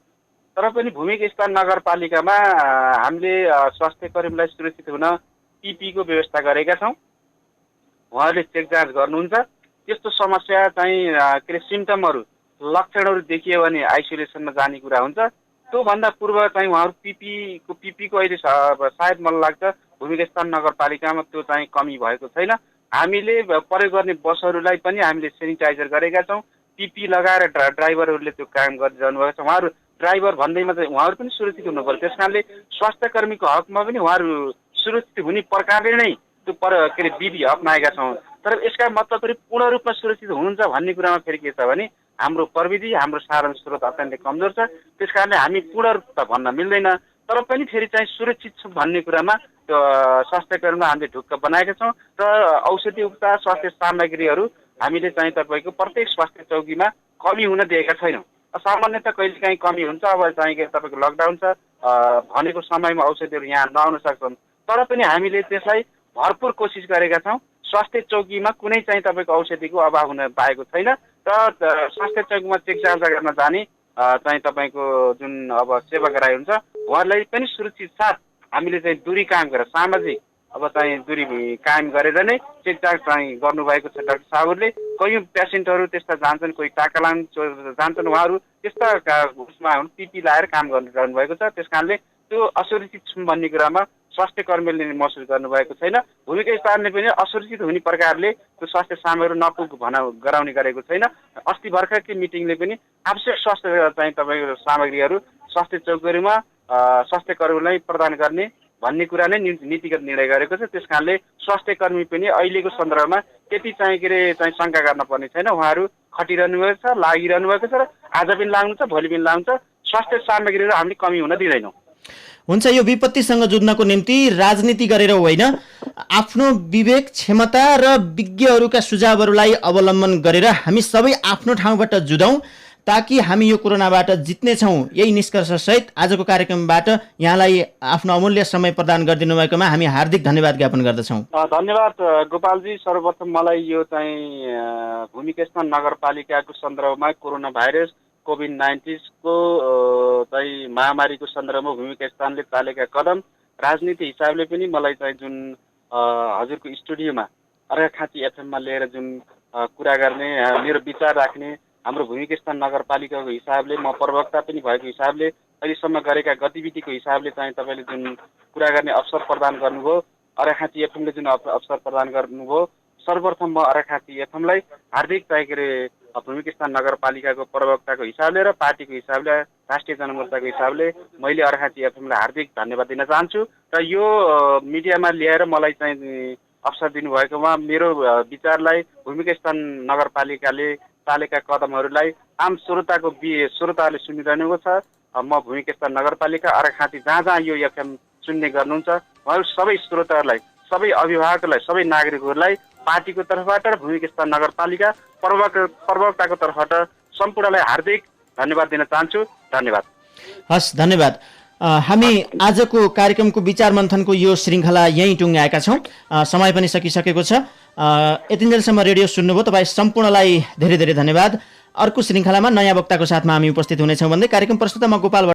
तर पनि भूमिका स्थान नगरपालिकामा हामीले स्वास्थ्य कर्मीलाई सुरक्षित हुन पिपीको व्यवस्था गरेका छौँ। उहाँहरूले चेक जाँच गर्नुहुन्छ। त्यस्तो समस्या चाहिँ के अरे सिम्टमहरू, लक्षणहरू देखियो भने आइसोलेसनमा जाने कुरा हुन्छ। त्योभन्दा पूर्व चाहिँ उहाँहरू पिपीको अहिले सायद मलाई लाग्छ भूमिका स्थान नगरपालिकामा त्यो चाहिँ कमी भएको छैन। हामीले प्रयोग गर्ने बसहरूलाई पनि हामीले सेनिटाइजर गरेका छौँ। पिपी लगाएर ड्राइभरहरूले त्यो काम गरिरहनु भएको छ। उहाँहरू ड्राइभर भन्दैमा चाहिँ उहाँहरू पनि सुरक्षित हुनु पर्यो। त्यस कारणले स्वास्थ्य कर्मीको हकमा पनि उहाँहरू सुरक्षित हुने प्रकारले नै त्यो के अरे विधि अप्नाएका छौँ। तर यसका मतलब फेरि पूर्ण रूपमा सुरक्षित हुनुहुन्छ भन्ने कुरामा फेरि के छ भने हाम्रो प्रविधि, हाम्रो साधन स्रोत अत्यन्तै कमजोर छ। त्यस कारणले हामी पूर्ण रूप त भन्न मिल्दैन, तर पनि फेरि चाहिँ सुरक्षित छ भन्ने कुरामा त्यो स्वास्थ्य कर्मीमा हामीले ढुक्क बनाएका छौँ। र औषधि उपचार, स्वास्थ्य सामग्रीहरू हामीले चाहिँ तपाईँको प्रत्येक स्वास्थ्य चौकीमा कमी हुन दिएका छैनौँ। सामान्यतः कहिलेकाहीँ कमी हुन्छ, अब चाहिँ तपाईँको लकडाउन छ भनेको समयमा औषधिहरू यहाँ नआउन सक्छन्। तर पनि हामीले त्यसलाई भरपुर कोसिस गरेका छौँ। स्वास्थ्य चौकीमा कुनै चाहिँ तपाईँको औषधिको अभाव हुन पाएको छैन। र स्वास्थ्य चौकीमा चेक जाँच गर्न जाने चाहिँ तपाईँको जुन अब सेवाग्राही हुन्छ उहाँहरूलाई पनि सुरक्षित साथ हामीले चाहिँ दूरी कायम गरेर, सामाजिक अब चाहिँ दूरी कायम गरेर नै चेक जाँच चाहिँ गर्नुभएको छ डाक्टर साहबहरूले। कयौँ पेसेन्टहरू त्यस्ता जान्छन्, कोही टाकालाङ जान्छन्, उहाँहरू त्यस्ता उसमा पिपी लाएर काम गरिरहनु भएको छ। त्यस कारणले त्यो असुरक्षित छौँ भन्ने कुरामा स्वास्थ्य कर्मीले महसुस गर्नुभएको छैन। भूमिका स्थानले पनि असुरक्षित हुने प्रकारले त्यो स्वास्थ्य सामग्री नपुग गराउने गरेको छैन। अस्ति भर्खरकै मिटिङले पनि आवश्यक स्वास्थ्य चाहिँ तपाईँको सामग्रीहरू स्वास्थ्य चौकीहरूमा स्वास्थ्य कर्मीलाई प्रदान गर्ने भन्ने कुरा नै नीतिगत निर्णय गरेको छ। त्यस कारणले स्वास्थ्य कर्मी पनि अहिलेको सन्दर्भमा त्यति चाहिँ के अरे चाहिँ शङ्का गर्न पर्ने छैन। उहाँहरू खटिरहनु भएको छ, लागिरहनु भएको छ र आज पनि लाग्नुहुन्छ, भोलि पनि लाग्नुहुन्छ। स्वास्थ्य सामग्रीहरू हामीले कमी हुन दिँदैनौँ। हुन्छ, यो विपत्तिसँग जुझ्नको निम्ति राजनीति गरेर होइन, आफ्नो विवेक, क्षमता र विज्ञहरूका सुझावहरूलाई अवलम्बन गरेर हामी सबै आफ्नो ठाउँबाट जुधौँ ताकि हामी यो कोरोनाबाट जित्नेछौँ। यही निष्कर्षसहित आजको कार्यक्रमबाट यहाँलाई आफ्नो अमूल्य समय प्रदान गरिदिनु भएकोमा हामी हार्दिक धन्यवाद ज्ञापन गर्दछौँ। धन्यवाद गोपालजी। सर्वप्रथम मलाई यो चाहिँ भूमिका स्थान नगरपालिकाको सन्दर्भमा कोरोना भाइरस कोभिड-19 को चाहिँ महामारीको सन्दर्भमा भूमिका स्थानले चालेका कदम, राजनीति हिसाबले पनि मलाई चाहिँ जुन हजुरको स्टुडियोमा अर्घाखाँची एफएममा लिएर जुन कुरा गर्ने, मेरो विचार राख्ने, हाम्रो भूमिका स्थान नगरपालिकाको हिसाबले, म प्रवक्ता पनि भएको हिसाबले अहिलेसम्म गरेका गतिविधिको हिसाबले चाहिँ तपाईँले जुन कुरा गर्ने अवसर प्रदान गर्नुभयो, अर्घाखाँची एफएमले जुन अवसर प्रदान गर्नुभयो, सर्वप्रथम म अर्घाखाँची एफएमलाई हार्दिक चाहिँ के अरे भूमिका स्थान नगरपालिकाको प्रवक्ताको हिसाबले र पार्टीको हिसाबले, राष्ट्रिय जनमोर्चाको हिसाबले मैले अर्घाखाँची एफएमलाई हार्दिक धन्यवाद दिन चाहन्छु। र यो मिडियामा ल्याएर मलाई चाहिँ अवसर दिनुभएकोमा मेरो विचारलाई, भूमिका स्थान नगरपालिकाले चालेका कदमहरूलाई आम श्रोताहरूले सुनिरहनु छ। म भूमिका स्थान नगरपालिका अर्घाखाँची जहाँ जहाँ यो एफएम सुन्ने गर्नुहुन्छ उहाँहरू सबै श्रोताहरूलाई, सबै अभिभावकहरूलाई, सबै नागरिकहरूलाई पार्टीको तर्फबाट र भूमिका स्थान नगरपालिका प्रवक्ताको तर्फबाट सम्पूर्णलाई हार्दिक धन्यवाद दिन चाहन्छु। धन्यवाद। हस्, धन्यवाद। हामी आजको कार्यक्रमको विचार मन्थनको यो श्रृङ्खला यहीँ टुङ्ग्याएका छौँ। समय पनि सकिसकेको छ। यतिन्जेलसम्म रेडियो सुन्नुभयो, तपाईँ सम्पूर्णलाई धेरै धेरै धन्यवाद। अर्को श्रृङ्खलामा नयाँ वक्ताको साथमा हामी उपस्थित हुनेछौँ भन्दै कार्यक्रम प्रस्तुत म गोपाल